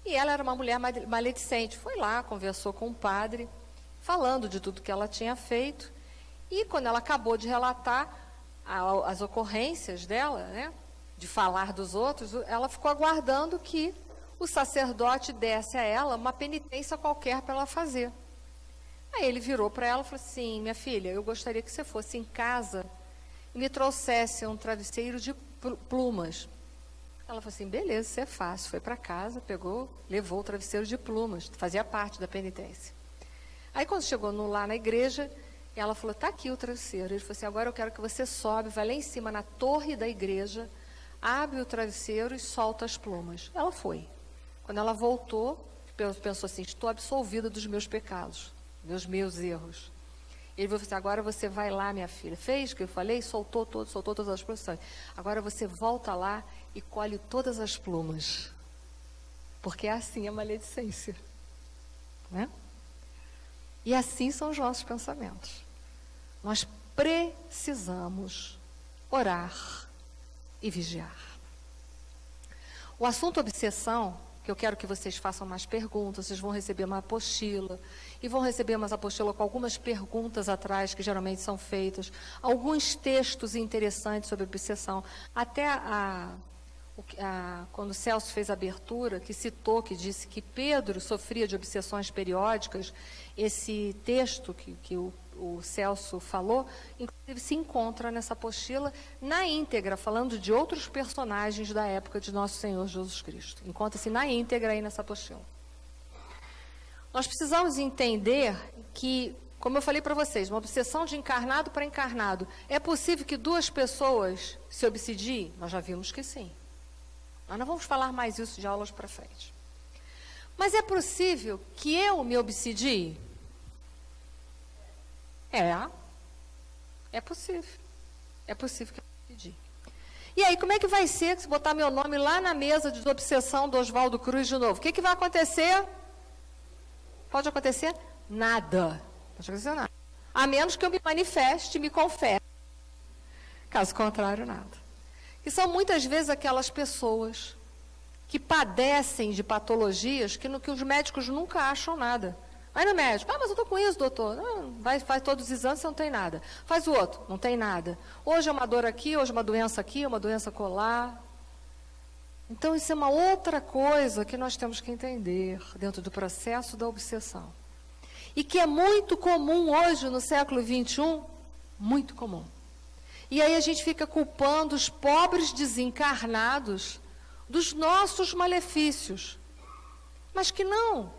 E ela era uma mulher maledicente. Foi lá, conversou com o padre, falando de tudo que ela tinha feito. E quando ela acabou de relatar as ocorrências dela, né, de falar dos outros, ela ficou aguardando que o sacerdote desse a ela uma penitência qualquer para ela fazer. Aí ele virou para ela e falou assim: minha filha, eu gostaria que você fosse em casa e me trouxesse um travesseiro de plumas. Ela falou assim: beleza, isso é fácil. Foi para casa, levou o travesseiro de plumas, fazia parte da penitência. Aí quando chegou lá na igreja, ela falou: está aqui o travesseiro. Ele falou assim: agora eu quero que você sobe, vai lá em cima na torre da igreja, abre o travesseiro e solta as plumas. Ela foi. Quando ela voltou, pensou assim: estou absolvida dos meus pecados, dos meus erros. Ele falou assim: agora você vai lá, minha filha. Fez o que eu falei, soltou todas as plumas. Agora você volta lá e colhe todas as plumas. Porque é assim a maledicência. Né? E assim são os nossos pensamentos. Nós precisamos orar e vigiar. O assunto obsessão, que eu quero que vocês façam mais perguntas, vocês vão receber uma apostila, e vão receber uma apostila com algumas perguntas atrás, que geralmente são feitas, alguns textos interessantes sobre obsessão. Até quando o Celso fez a abertura, que citou, que disse que Pedro sofria de obsessões periódicas, esse texto que o Celso falou, inclusive se encontra nessa apostila na íntegra, falando de outros personagens da época de Nosso Senhor Jesus Cristo. Encontra-se na íntegra aí nessa apostila. Nós precisamos entender que, como eu falei para vocês, uma obsessão de encarnado para encarnado, é possível que duas pessoas se obsidiem? Nós já vimos que sim. Nós não vamos falar mais isso de aulas para frente. Mas é possível que eu me obsidie? É possível. É possível que eu me obsidie. E aí, como é que vai ser se botar meu nome lá na mesa de obsessão do Oswaldo Cruz de novo? O que vai acontecer? Pode acontecer nada. Pode acontecer nada. A menos que eu me manifeste, me confesse. Caso contrário, nada. Que são muitas vezes aquelas pessoas que padecem de patologias que os médicos nunca acham nada. Vai no médico: mas eu estou com isso, doutor. Não, faz todos os exames, você não tem nada. Faz o outro, não tem nada. Hoje é uma dor aqui, hoje é uma doença aqui, uma doença colar. Então, isso é uma outra coisa que nós temos que entender dentro do processo da obsessão. E que é muito comum hoje, no século XXI, muito comum. E aí a gente fica culpando os pobres desencarnados dos nossos malefícios. Mas que não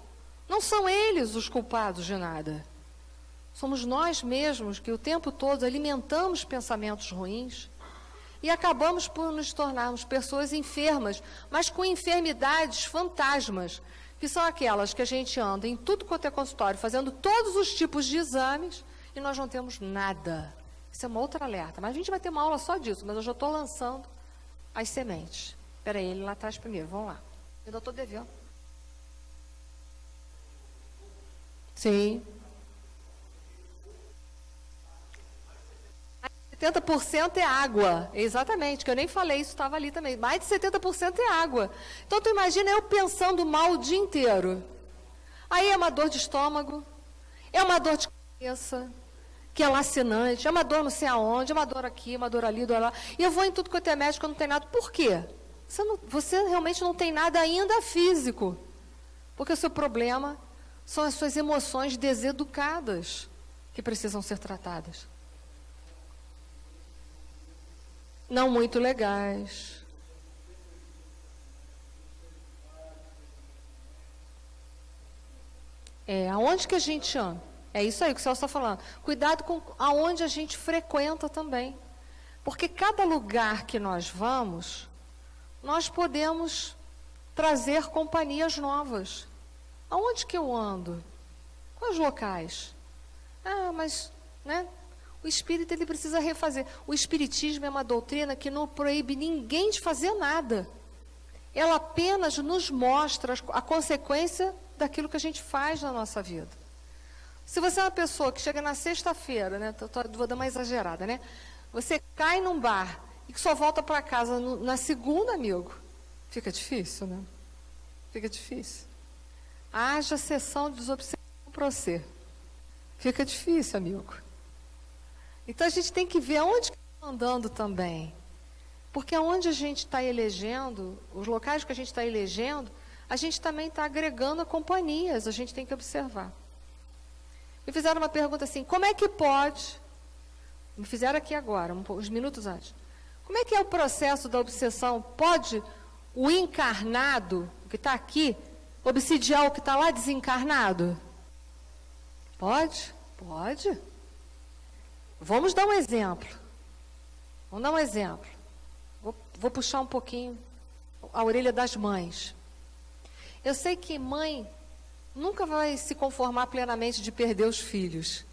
são eles os culpados de nada. Somos nós mesmos que o tempo todo alimentamos pensamentos ruins, E acabamos por nos tornarmos pessoas enfermas, mas com enfermidades fantasmas, que são aquelas que a gente anda em tudo quanto é consultório, fazendo todos os tipos de exames, e nós não temos nada. Isso é uma outra alerta. Mas a gente vai ter uma aula só disso, mas eu já estou lançando as sementes. Espera aí, ele lá atrás primeiro, vamos lá. Eu ainda estou devendo. Sim. 70% é água, exatamente, que eu nem falei, isso estava ali também. Mais de 70% é água. Então, tu imagina eu pensando mal o dia inteiro. Aí é uma dor de estômago, é uma dor de cabeça, que é lacinante, é uma dor não sei aonde, é uma dor aqui, uma dor ali, dor lá. E eu vou em tudo quanto é médico, não tem nada. Por quê? Você realmente não tem nada ainda físico. Porque o seu problema são as suas emoções deseducadas que precisam ser tratadas. Não muito legais. Aonde que a gente anda? É isso aí que o Celso está falando. Cuidado com aonde a gente frequenta também. Porque cada lugar que nós vamos, nós podemos trazer companhias novas. Aonde que eu ando? Quais locais? Mas, né? O espírito, ele precisa refazer. O espiritismo é uma doutrina que não proíbe ninguém de fazer nada. Ela apenas nos mostra a consequência daquilo que a gente faz na nossa vida. Se você é uma pessoa que chega na sexta-feira, né? Vou dar uma exagerada, né? Você cai num bar e que só volta para casa na segunda, amigo. Fica difícil, né? Fica difícil. Haja sessão de desobsessão para você. Fica difícil, amigo. Então, a gente tem que ver aonde que está andando também. Porque aonde a gente está elegendo, os locais que a gente está elegendo, a gente também está agregando a companhias, a gente tem que observar. Me fizeram uma pergunta assim, como é que pode, me fizeram aqui agora, uns minutos antes, como é que é o processo da obsessão? Pode o encarnado, o que está aqui, obsidiar o que está lá desencarnado? Pode? Pode. Vamos dar um exemplo. Vamos dar um exemplo. Vou puxar um pouquinho a orelha das mães. Eu sei que mãe nunca vai se conformar plenamente de perder os filhos.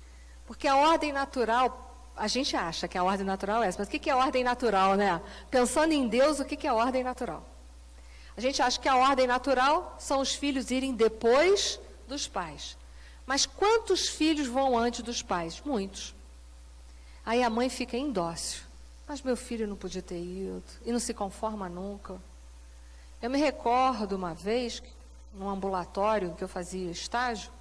Porque a ordem natural, a gente acha que a ordem natural é essa, mas o que é a ordem natural, né? Pensando em Deus, o que é a ordem natural? A gente acha que a ordem natural são os filhos irem depois dos pais. Mas quantos filhos vão antes dos pais? Muitos. Aí a mãe fica indócil. Mas meu filho não podia ter ido. E não se conforma nunca. Eu me recordo uma vez, num ambulatório que eu fazia estágio,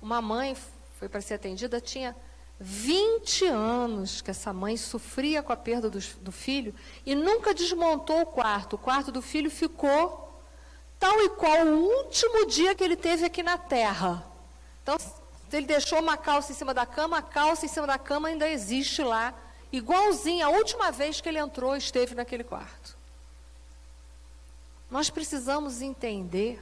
uma mãe foi para ser atendida, tinha 20 anos que essa mãe sofria com a perda do filho e nunca desmontou o quarto. O quarto do filho ficou tal e qual o último dia que ele teve aqui na Terra. Então, ele deixou uma calça em cima da cama, a calça em cima da cama ainda existe lá, igualzinho a última vez que ele entrou, esteve naquele quarto. Nós precisamos entender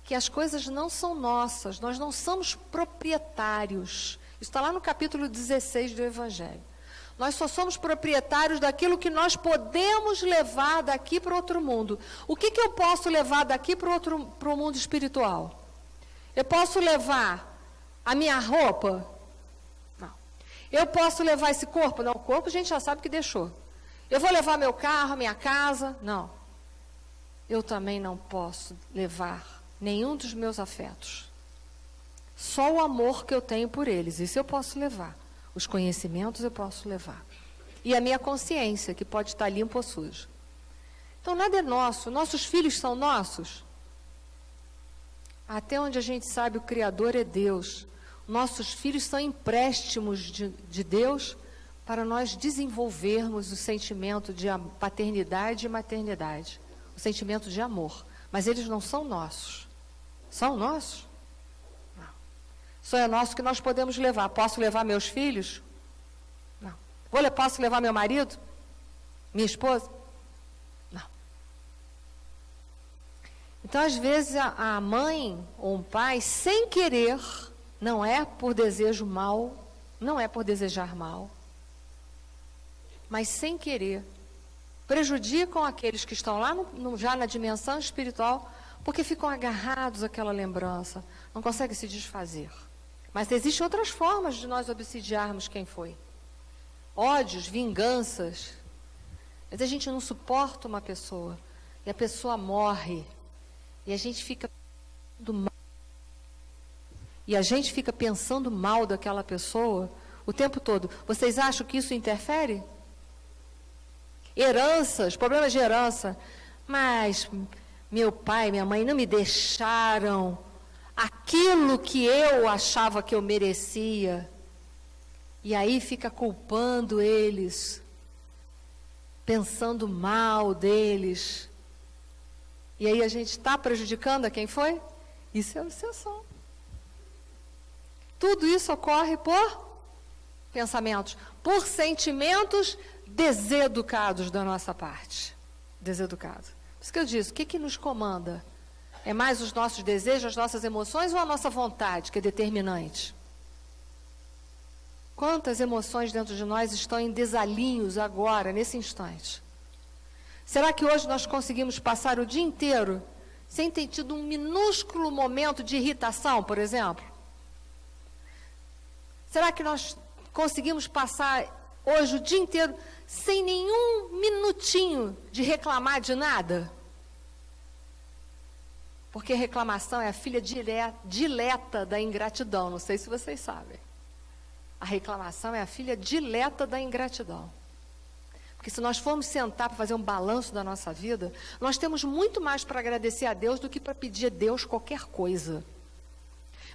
que as coisas não são nossas, nós não somos proprietários. Isso está lá no capítulo 16 do Evangelho. Nós só somos proprietários daquilo que nós podemos levar daqui para outro mundo. O que eu posso levar daqui para o mundo espiritual? Eu posso levar a minha roupa? Não. Eu posso levar esse corpo? Não, o corpo a gente já sabe que deixou. Eu vou levar meu carro, minha casa? Não. Eu também não posso levar nenhum dos meus afetos. Só o amor que eu tenho por eles, isso eu posso levar. Os conhecimentos eu posso levar. E a minha consciência, que pode estar limpa ou suja. Então, nada é nosso. Nossos filhos são nossos? Até onde a gente sabe, o Criador é Deus. Nossos filhos são empréstimos de Deus para nós desenvolvermos o sentimento de paternidade e maternidade. O sentimento de amor. Mas eles não são nossos. São nossos? Não. Só é nosso que nós podemos levar. Posso levar meus filhos? Não. Posso levar meu marido? Minha esposa? Não. Então, às vezes, a mãe ou um pai, sem querer, não é por desejo mal, não é por desejar mal, mas sem querer, prejudicam aqueles que estão lá já na dimensão espiritual, porque ficam agarrados àquela lembrança, não conseguem se desfazer. Mas existem outras formas de nós obsidiarmos quem foi. Ódios, vinganças. Mas a gente não suporta uma pessoa, e a pessoa morre, e a gente fica pensando mal. E a gente fica pensando mal daquela pessoa o tempo todo. Vocês acham que isso interfere? Heranças, problemas de herança. Mas meu pai, minha mãe não me deixaram aquilo que eu achava que eu merecia. E aí fica culpando eles, pensando mal deles. E aí a gente está prejudicando a quem foi? Isso é obsessão. Tudo isso ocorre por pensamentos, por sentimentos deseducados da nossa parte. Deseducados. Por isso que eu disse, o que nos comanda? É mais os nossos desejos, as nossas emoções ou a nossa vontade que é determinante? Quantas emoções dentro de nós estão em desalinhos agora, nesse instante? Será que hoje nós conseguimos passar o dia inteiro sem ter tido um minúsculo momento de irritação, por exemplo? Será que nós conseguimos passar hoje o dia inteiro sem nenhum minutinho de reclamar de nada? Porque reclamação é a filha dileta da ingratidão, não sei se vocês sabem. A reclamação é a filha dileta da ingratidão. Porque se nós formos sentar para fazer um balanço da nossa vida, nós temos muito mais para agradecer a Deus do que para pedir a Deus qualquer coisa.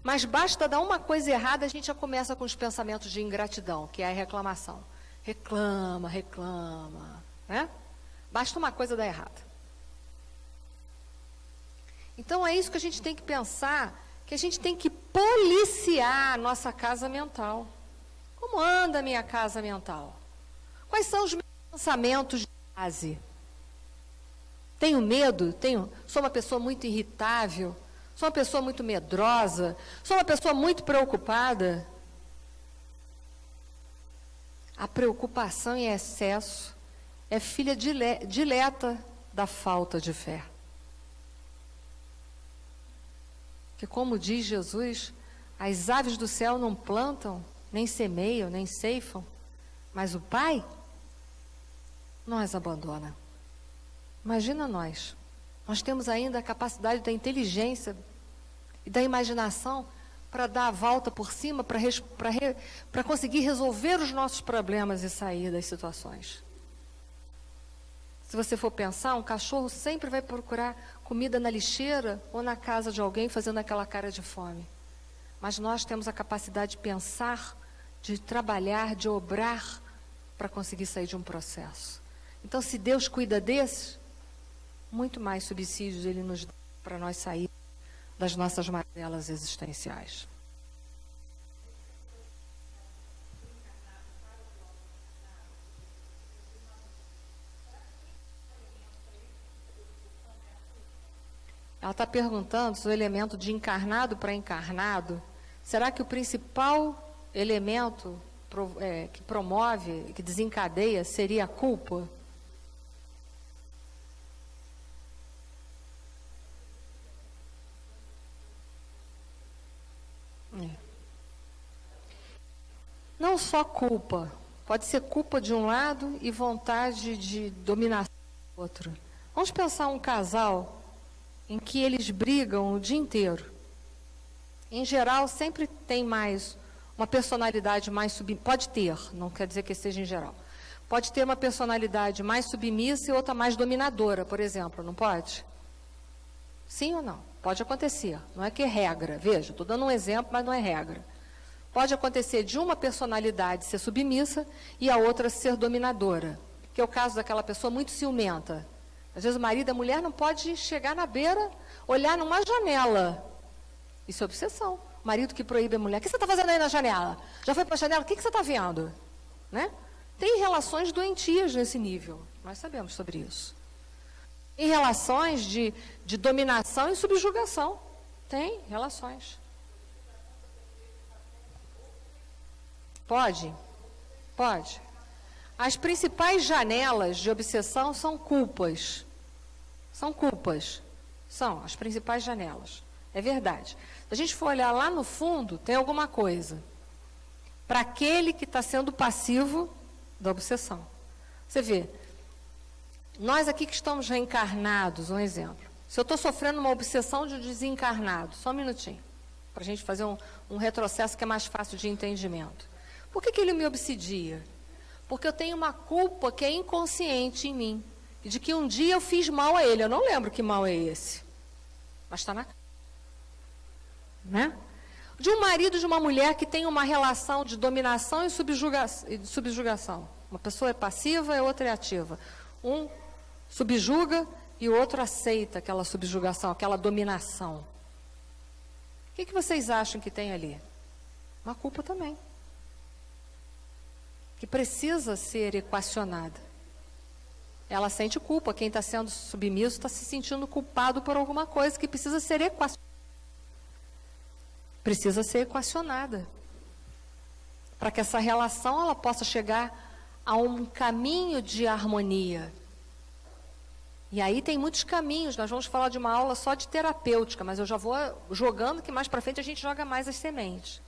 Mas basta dar uma coisa errada, a gente já começa com os pensamentos de ingratidão, que é a reclamação. Reclama, reclama, né? Basta uma coisa dar errada. Então é isso que a gente tem que pensar, que a gente tem que policiar a nossa casa mental. Como anda a minha casa mental? Quais são os meus pensamentos de base? Tenho medo? Sou uma pessoa muito irritável? Sou uma pessoa muito medrosa? Sou uma pessoa muito preocupada? A preocupação em excesso é filha dileta da falta de fé. Que, como diz Jesus, as aves do céu não plantam, nem semeiam, nem ceifam, mas o Pai não as abandona. Imagina nós. Nós temos ainda a capacidade da inteligência e da imaginação para dar a volta por cima, para conseguir resolver os nossos problemas e sair das situações. Se você for pensar, um cachorro sempre vai procurar comida na lixeira ou na casa de alguém fazendo aquela cara de fome. Mas nós temos a capacidade de pensar, de trabalhar, de obrar para conseguir sair de um processo. Então, se Deus cuida desses, muito mais subsídios Ele nos dá para nós sair das nossas mazelas existenciais. Ela está perguntando se o elemento de encarnado para encarnado, será que o principal elemento que promove, que desencadeia, seria a culpa? Não só culpa, pode ser culpa de um lado e vontade de dominação do outro. Vamos pensar um casal em que eles brigam o dia inteiro. Em geral, sempre tem mais uma personalidade mais submissa. Pode ter, não quer dizer que seja em geral. Pode ter uma personalidade mais submissa e outra mais dominadora, por exemplo, não pode? Sim ou não? Pode acontecer, não é que é regra. Veja, estou dando um exemplo, mas não é regra. Pode acontecer de uma personalidade ser submissa e a outra ser dominadora, que é o caso daquela pessoa muito ciumenta. Às vezes o marido e a mulher não pode chegar na beira, olhar numa janela. Isso é obsessão. O marido que proíbe a mulher. O que você está fazendo aí na janela? Já foi para a janela? O que você está vendo? Né? Tem relações doentias nesse nível. Nós sabemos sobre isso. Tem relações de dominação e subjugação. Tem relações. Pode? Pode. As principais janelas de obsessão são culpas. São culpas. São as principais janelas. É verdade. Se a gente for olhar lá no fundo, tem alguma coisa. Para aquele que está sendo passivo da obsessão. Você vê, nós aqui que estamos reencarnados, um exemplo. Se eu estou sofrendo uma obsessão de desencarnado, só um minutinho, para a gente fazer um retrocesso que é mais fácil de entendimento. Por que ele me obsidia? Porque eu tenho uma culpa que é inconsciente em mim, de que um dia eu fiz mal a ele. Eu não lembro que mal é esse, mas está na cara. Né? De um marido e de uma mulher que tem uma relação de dominação e subjugação. Uma pessoa é passiva e a outra é ativa. Um subjuga e o outro aceita aquela subjugação, aquela dominação. O que vocês acham que tem ali? Uma culpa também, que precisa ser equacionada. Ela sente culpa, quem está sendo submisso está se sentindo culpado por alguma coisa que precisa ser equacionada. Precisa ser equacionada. Para que essa relação ela possa chegar a um caminho de harmonia. E aí tem muitos caminhos, nós vamos falar de uma aula só de terapêutica, mas eu já vou jogando que mais para frente a gente joga mais as sementes.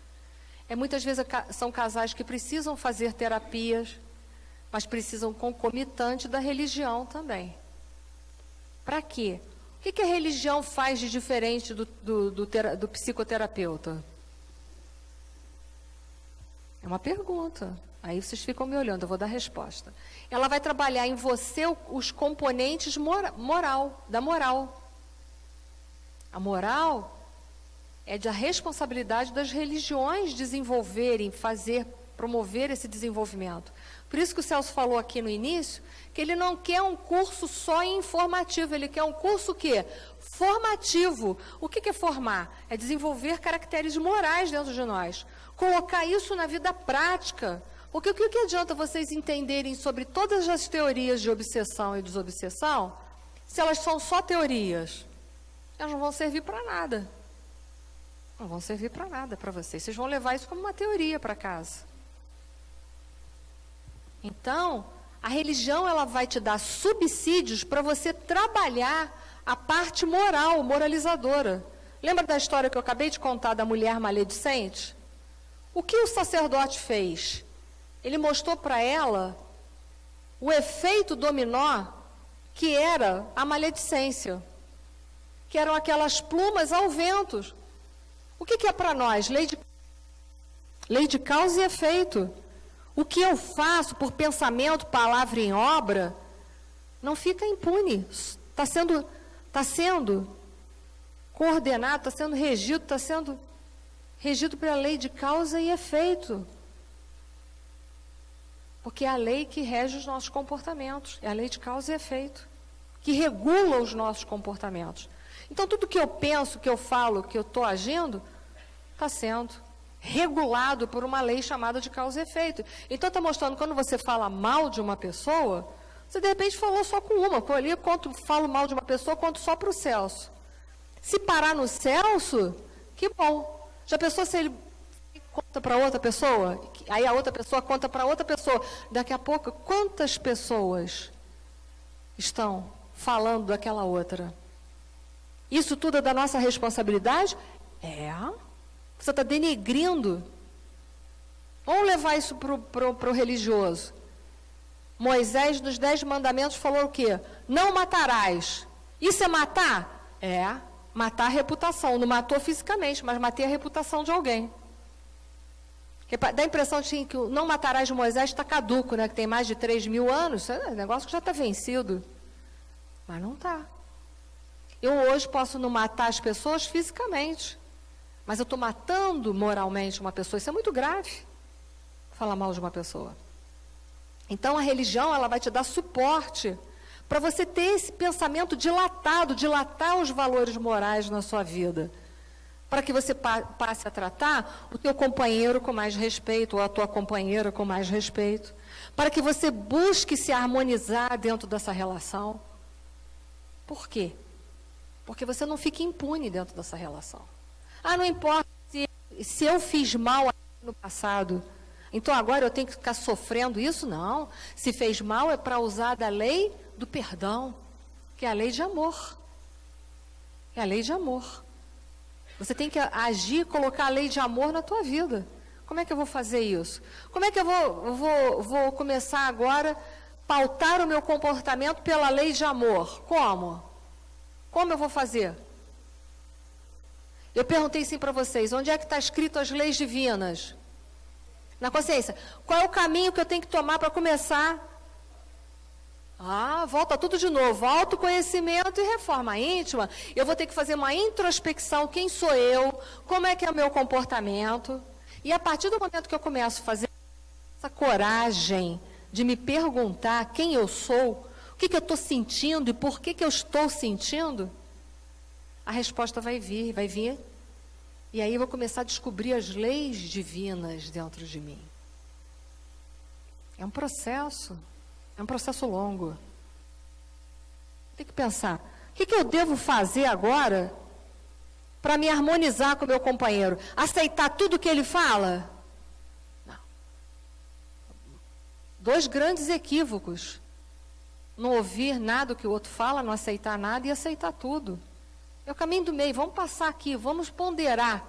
Muitas vezes são casais que precisam fazer terapias, mas precisam concomitante da religião também. Para quê? O que a religião faz de diferente do psicoterapeuta? É uma pergunta. Aí vocês ficam me olhando, eu vou dar a resposta. Ela vai trabalhar em você os componentes da moral. A moral é da responsabilidade das religiões desenvolverem, promover esse desenvolvimento. Por isso que o Celso falou aqui no início, que ele não quer um curso só informativo, ele quer um curso o quê? Formativo. O que é formar? É desenvolver caracteres morais dentro de nós. Colocar isso na vida prática. Porque o que adianta vocês entenderem sobre todas as teorias de obsessão e desobsessão, se elas são só teorias? Elas não vão servir para nada. Não vão servir para nada para vocês. Vocês vão levar isso como uma teoria para casa. Então, a religião ela vai te dar subsídios para você trabalhar a parte moral, moralizadora. Lembra da história que eu acabei de contar da mulher maledicente? O que o sacerdote fez? Ele mostrou para ela o efeito dominó que era a maledicência, que eram aquelas plumas ao vento. O que é para nós? Lei de causa e efeito. O que eu faço por pensamento, palavra e obra, não fica impune. Está sendo coordenado, está sendo regido pela lei de causa e efeito. Porque é a lei que rege os nossos comportamentos, é a lei de causa e efeito, que regula os nossos comportamentos. Então, tudo que eu penso, que eu falo, que eu estou agindo, está sendo regulado por uma lei chamada de causa e efeito. Então, está mostrando, quando você fala mal de uma pessoa, você de repente falou só com uma. Por ali, quando falo mal de uma pessoa, conto só para o Celso. Se parar no Celso, que bom. Já pensou se ele conta para outra pessoa? Aí a outra pessoa conta para outra pessoa. Daqui a pouco, quantas pessoas estão falando daquela outra? Isso tudo é da nossa responsabilidade? É. Você está denegrindo. Vamos levar isso para o religioso. Moisés, nos 10 mandamentos, falou o quê? Não matarás. Isso é matar? É. Matar a reputação. Não matou fisicamente, mas matei a reputação de alguém. Dá a impressão de que o não matarás de Moisés está caduco, né? Que tem mais de 3.000 anos. É um negócio que já está vencido. Mas não está. Eu hoje posso não matar as pessoas fisicamente, mas eu estou matando moralmente uma pessoa. Isso é muito grave, falar mal de uma pessoa. Então, a religião ela vai te dar suporte para você ter esse pensamento dilatar os valores morais na sua vida, para que você passe a tratar o teu companheiro com mais respeito, ou a tua companheira com mais respeito, para que você busque se harmonizar dentro dessa relação. Por quê? Porque você não fica impune dentro dessa relação. Não importa se eu fiz mal no passado. Então agora eu tenho que ficar sofrendo isso? Não. Se fez mal é para usar da lei do perdão, que é a lei de amor. É a lei de amor. Você tem que agir, colocar a lei de amor na tua vida. Como é que eu vou fazer isso? Como é que eu vou começar agora a pautar o meu comportamento pela lei de amor? Como? Como eu vou fazer? Eu perguntei assim para vocês, onde é que está escrito as leis divinas? Na consciência. Qual é o caminho que eu tenho que tomar para começar? Volta tudo de novo. Autoconhecimento e reforma íntima. Eu vou ter que fazer uma introspecção. Quem sou eu? Como é que é o meu comportamento? E a partir do momento que eu começo a fazer essa coragem de me perguntar quem eu sou, o que eu estou sentindo e por que eu estou sentindo, a resposta vai vir. E aí eu vou começar a descobrir as leis divinas dentro de mim. É um processo longo. Tem que pensar, o que eu devo fazer agora para me harmonizar com o meu companheiro? Aceitar tudo que ele fala? Não. 2 grandes equívocos. Não ouvir nada que o outro fala, não aceitar nada e aceitar tudo. É o caminho do meio. Vamos passar aqui, vamos ponderar,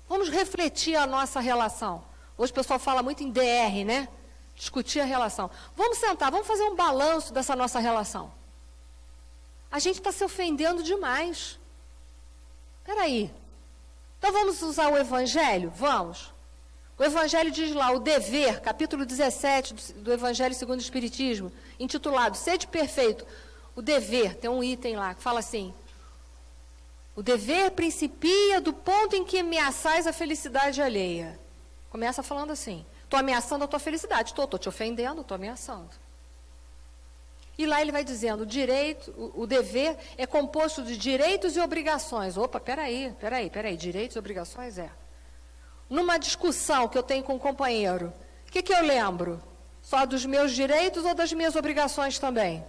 vamos refletir a nossa relação. Hoje o pessoal fala muito em DR, né? Discutir a relação. Vamos sentar, vamos fazer um balanço dessa nossa relação. A gente está se ofendendo demais. Espera aí. Então vamos usar o Evangelho? Vamos. O Evangelho diz lá, o dever, capítulo 17 do Evangelho segundo o Espiritismo, intitulado Sede Perfeito. O dever, tem um item lá que fala assim, o dever principia do ponto em que ameaçais a felicidade alheia. Começa falando assim, estou ameaçando a tua felicidade, estou te ofendendo, estou ameaçando. E lá ele vai dizendo, o dever é composto de direitos e obrigações. Opa, peraí, direitos e obrigações Numa discussão que eu tenho com um companheiro, o que eu lembro? Só dos meus direitos ou das minhas obrigações também?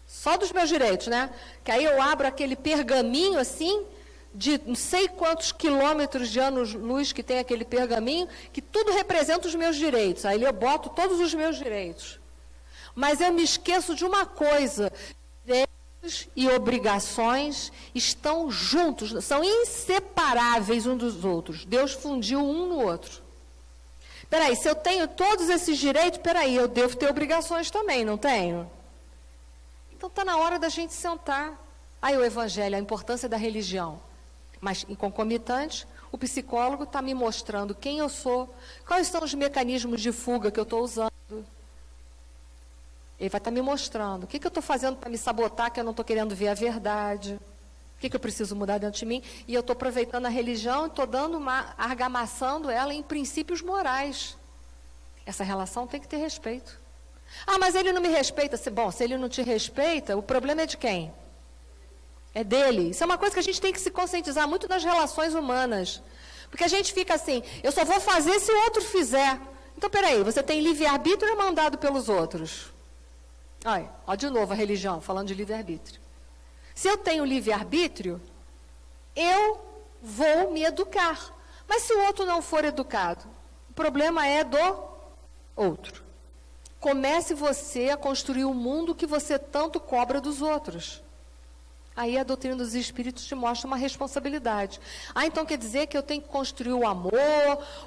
Só dos meus direitos, né? Que aí eu abro aquele pergaminho assim, de não sei quantos quilômetros de anos-luz que tem aquele pergaminho, que tudo representa os meus direitos. Aí eu boto todos os meus direitos. Mas eu me esqueço de uma coisa, direitos e obrigações estão juntos, são inseparáveis uns dos outros. Deus fundiu um no outro. Peraí, se eu tenho todos esses direitos, peraí, eu devo ter obrigações também, não tenho? Então está na hora da gente sentar. Aí o Evangelho, a importância da religião. Mas, em concomitante, o psicólogo está me mostrando quem eu sou, quais são os mecanismos de fuga que eu estou usando. Ele vai estar me mostrando o que eu estou fazendo para me sabotar, que eu não estou querendo ver a verdade, o que eu preciso mudar dentro de mim. E eu estou aproveitando a religião e estou argamassando ela em princípios morais. Essa relação tem que ter respeito. Mas ele não me respeita. Bom, se ele não te respeita, o problema é de quem? É dele. Isso é uma coisa que a gente tem que se conscientizar muito nas relações humanas. Porque a gente fica assim, eu só vou fazer se o outro fizer. Então, peraí, você tem livre-arbítrio ou é mandado pelos outros? Ó, de novo a religião, falando de livre-arbítrio. Se eu tenho livre-arbítrio, eu vou me educar. Mas se o outro não for educado, o problema é do outro. Comece você a construir o mundo que você tanto cobra dos outros. Aí a doutrina dos espíritos te mostra uma responsabilidade. Então quer dizer que eu tenho que construir o amor,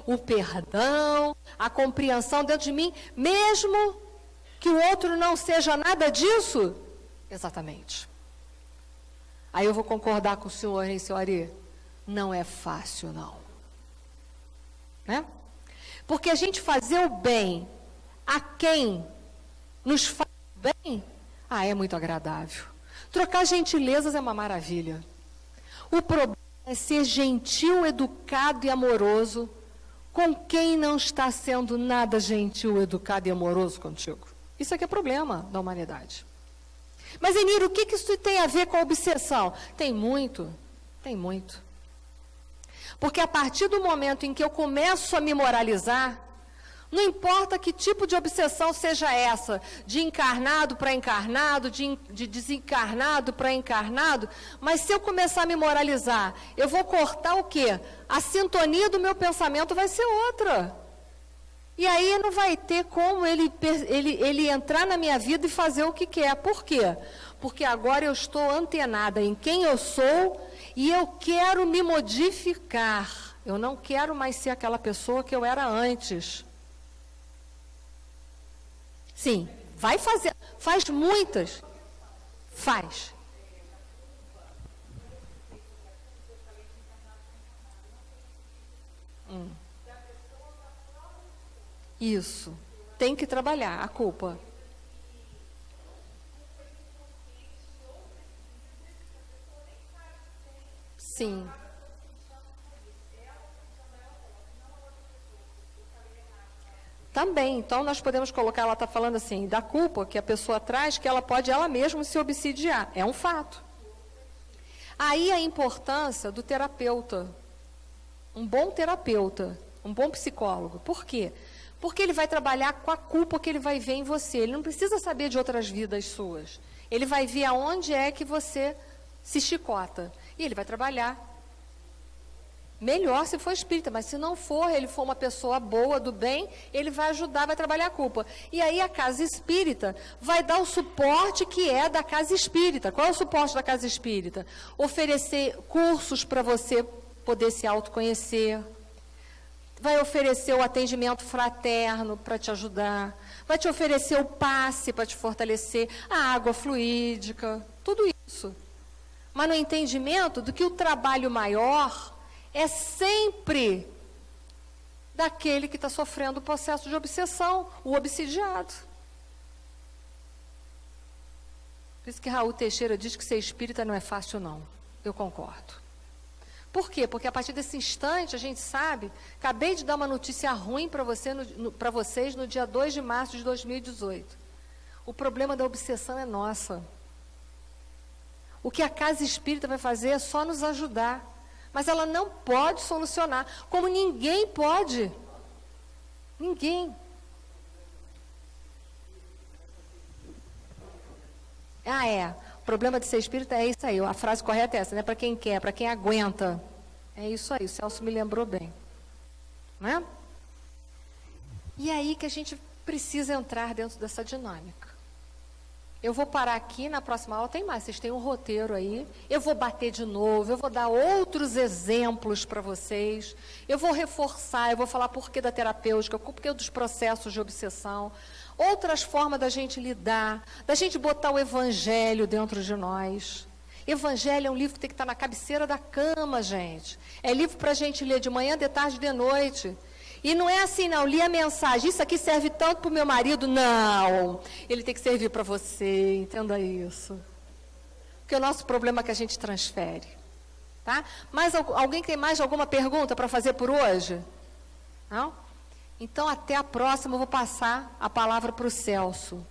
o perdão, a compreensão dentro de mim, mesmo que o outro não seja nada disso? Exatamente. Aí eu vou concordar com o senhor, hein, senhor Ari? Não é fácil, não. Né? Porque a gente fazer o bem a quem nos faz bem, é muito agradável. Trocar gentilezas é uma maravilha. O problema é ser gentil, educado e amoroso com quem não está sendo nada gentil, educado e amoroso contigo. Isso é que é problema da humanidade. Mas, Eniro, o que isso tem a ver com a obsessão? Tem muito. Porque a partir do momento em que eu começo a me moralizar, não importa que tipo de obsessão seja essa, de encarnado para encarnado, de desencarnado para encarnado, mas se eu começar a me moralizar, eu vou cortar o quê? A sintonia do meu pensamento vai ser outra. E aí não vai ter como ele entrar na minha vida e fazer o que quer. Por quê? Porque agora eu estou antenada em quem eu sou e eu quero me modificar. Eu não quero mais ser aquela pessoa que eu era antes. Sim, vai fazer. Faz muitas. Faz. Isso. Tem que trabalhar a culpa. Sim. Também. Então, nós podemos colocar, ela está falando assim, da culpa que a pessoa traz, que ela pode ela mesma se obsidiar. É um fato. Aí a importância do terapeuta. Um bom terapeuta, um bom psicólogo. Por quê? Porque ele vai trabalhar com a culpa que ele vai ver em você. Ele não precisa saber de outras vidas suas. Ele vai ver aonde é que você se chicota. E ele vai trabalhar. Melhor se for espírita, mas se não for, ele for uma pessoa boa, do bem, ele vai ajudar, vai trabalhar a culpa. E aí a casa espírita vai dar o suporte que é da casa espírita. Qual é o suporte da casa espírita? Oferecer cursos para você poder se autoconhecer. Vai oferecer o atendimento fraterno para te ajudar. Vai te oferecer o passe para te fortalecer, a água fluídica, tudo isso. Mas no entendimento do que o trabalho maior é sempre daquele que está sofrendo o processo de obsessão, o obsidiado. Por isso que Raul Teixeira diz que ser espírita não é fácil, não. Eu concordo. Por quê? Porque a partir desse instante a gente sabe, acabei de dar uma notícia ruim para vocês no dia 2 de março de 2018. O problema da obsessão é nossa. O que a casa espírita vai fazer é só nos ajudar. Mas ela não pode solucionar, como ninguém pode. Ninguém. O problema de ser espírita é isso aí. A frase correta é essa, né? Para quem quer, para quem aguenta. É isso aí, o Celso me lembrou bem. Não é? E aí que a gente precisa entrar dentro dessa dinâmica. Eu vou parar aqui, na próxima aula tem mais, vocês têm um roteiro aí, eu vou bater de novo, eu vou dar outros exemplos para vocês, eu vou reforçar, eu vou falar porquê da terapêutica, porquê dos processos de obsessão, outras formas da gente lidar, da gente botar o evangelho dentro de nós. Evangelho é um livro que tem que estar na cabeceira da cama, gente. É livro para a gente ler de manhã, de tarde, de noite. E não é assim, não, li a mensagem, isso aqui serve tanto para o meu marido, não. Ele tem que servir para você, entenda isso. Porque o nosso problema é que a gente transfere. Tá? Mas alguém tem mais alguma pergunta para fazer por hoje? Não? Então, até a próxima, eu vou passar a palavra para o Celso.